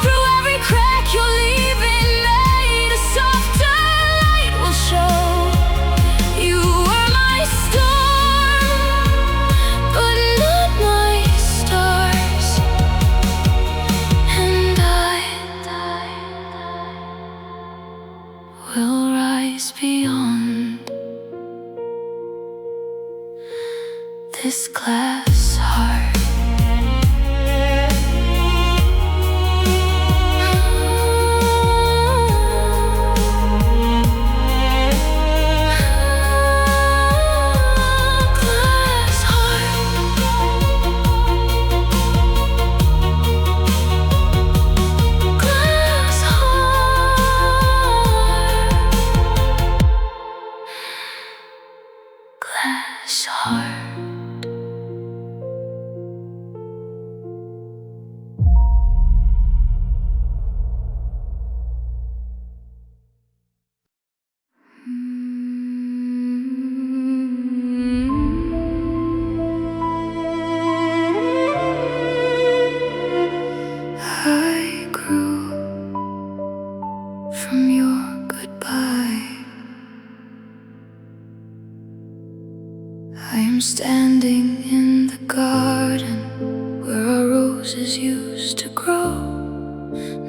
Through every crack you're leaving made, a softer light will show. You were my storm, but not my stars. And I will rise beyond this glass heart. Glass heart. Glass heart. Glass heart. I grew from your goodbye. I am standing in the garden where our roses used to grow.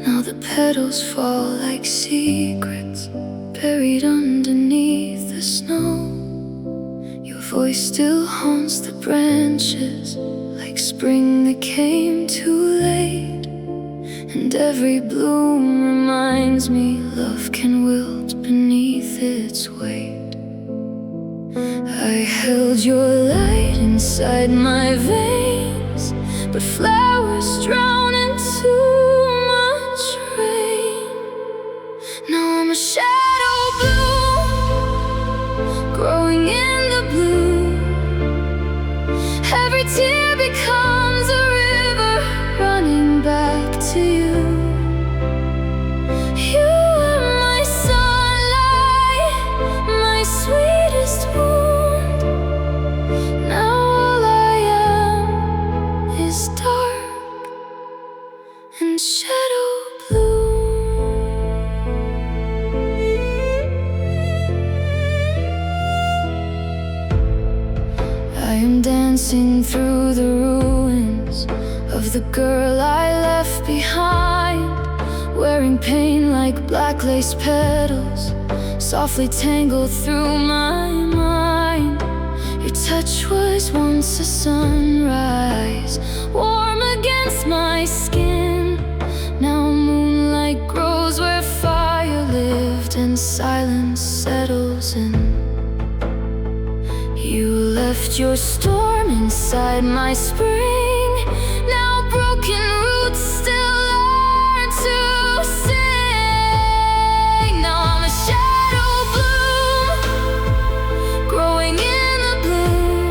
Now the petals fall like secrets buried underneath the snow. Your voice still haunts the branches like spring that came too late. And every bloom reminds me love can wilt beneath its weight. I held your light inside my veins, but flowers drown in too much rain. Now I'm a shadow bloom, growing in the blue. Every tear becomes a river running back to you. You are my sunlight, my sweetest wound. Now all I am is dark and shadow blue. I am dancing through the ruins of the girl I left behind, wearing pain like black lace petals, softly tangled through my mind. Your touch was once a sunrise, warm against my skin. Now moonlight grows where fire lived and silence settles in. You left your storm inside my spring. Now broken roots still learn to sing. Now I'm a shadow bloom, growing in the blue.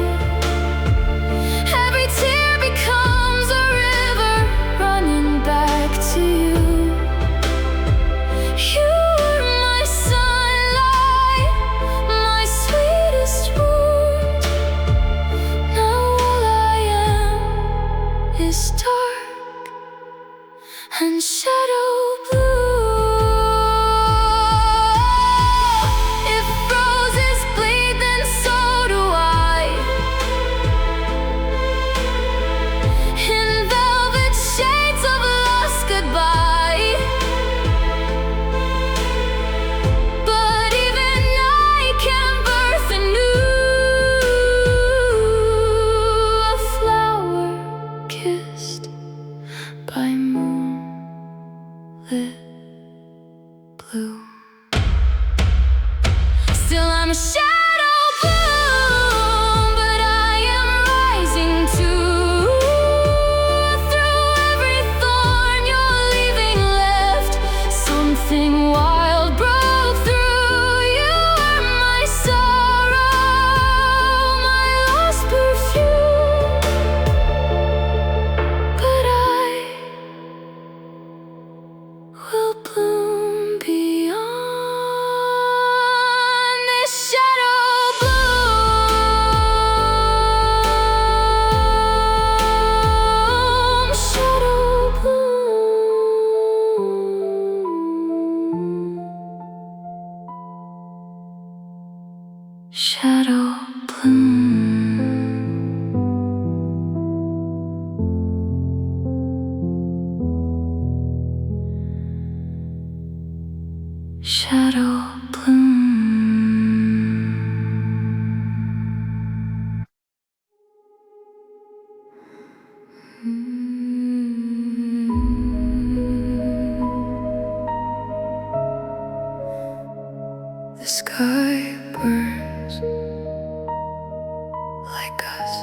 Every tear becomes a river running shadow blue. If roses bleed, then so do I. In velvet shades of lost goodbye. But even I can birth anew a flower kissed by moonlit blue. Still I'm a shadow bloom, but I am rising too. Through every thorn you're leaving left, something wild broke through. You are my sorrow, my lost perfume. But I will bloom beyond this shadow bloom. Shadow bloom. Shadow bloom. Shadow bloom. The sky burns like us.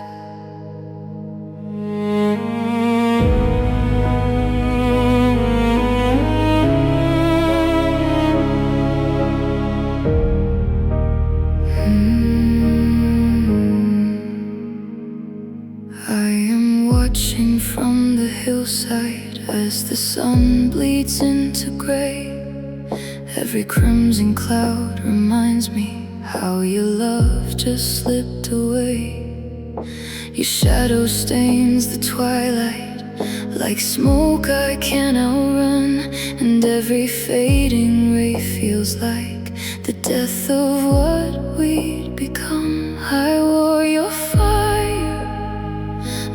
I am watching from the hillside as the sun bleeds into gray. Every crimson cloud reminds me how your love just slipped away. Your shadow stains the twilight like smoke I can't outrun, and every fading ray feels like the death of what we'd become. I wore your fire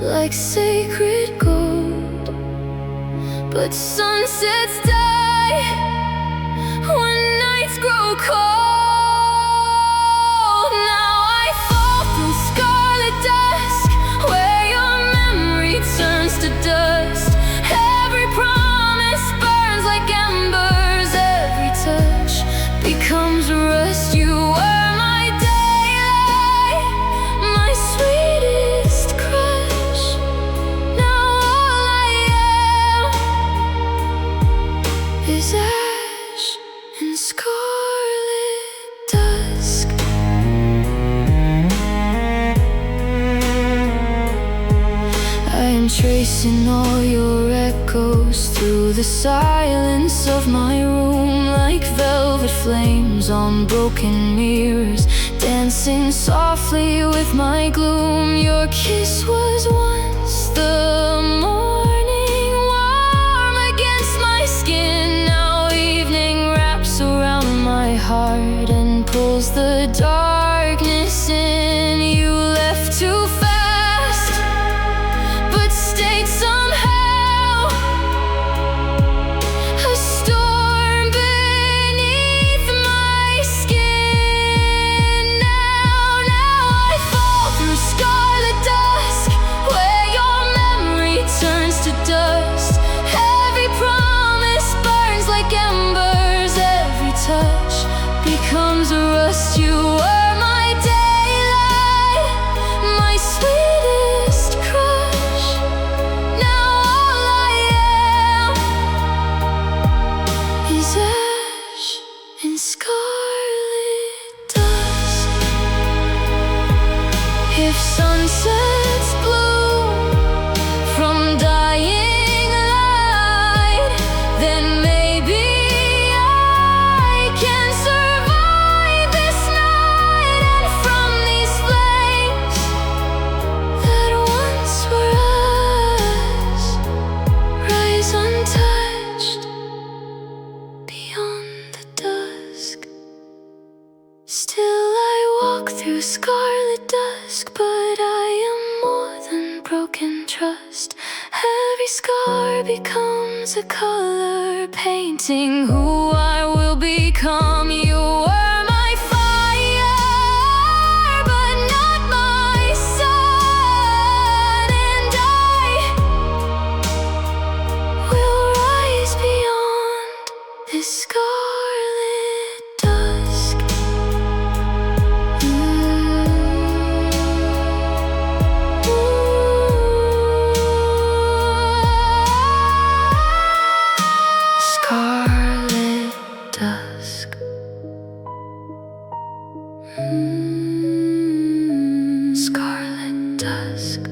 like sacred gold, but sunsets die when nights grow cold. Now I fall through scarlet dusk, where your memory turns to dust. Every promise burns like embers, every touch becomes rust. You were my daylight, my sweetest crush. Now all I am is ash and scarlet dusk. I am tracing all your echoes through the silence of my room, like velvet flames on broken mirrors, dancing softly with my gloom. Your kiss was once the morning, warm against my skin. Now evening wraps around my heart and pulls the darkness in. You left too fast, but stayed somehow. A storm beneath my skin. Now I fall through scarlet dusk, where your memory turns to dust. Every promise burns like embers, every touch becomes rust. You were my daylight, my sweetest crush. Now all I am is ash and scarlet dust. If sunsets bloom from dying light, then maybe I can survive this night. And from these flames that once were us, rise untouched scarlet dusk, but I am more than broken trust. Every scar becomes a color painting who I will become. You were my fire, but not my sun, and I will rise beyond this scarlet dusk. Scarlet dusk. Scarlet dusk.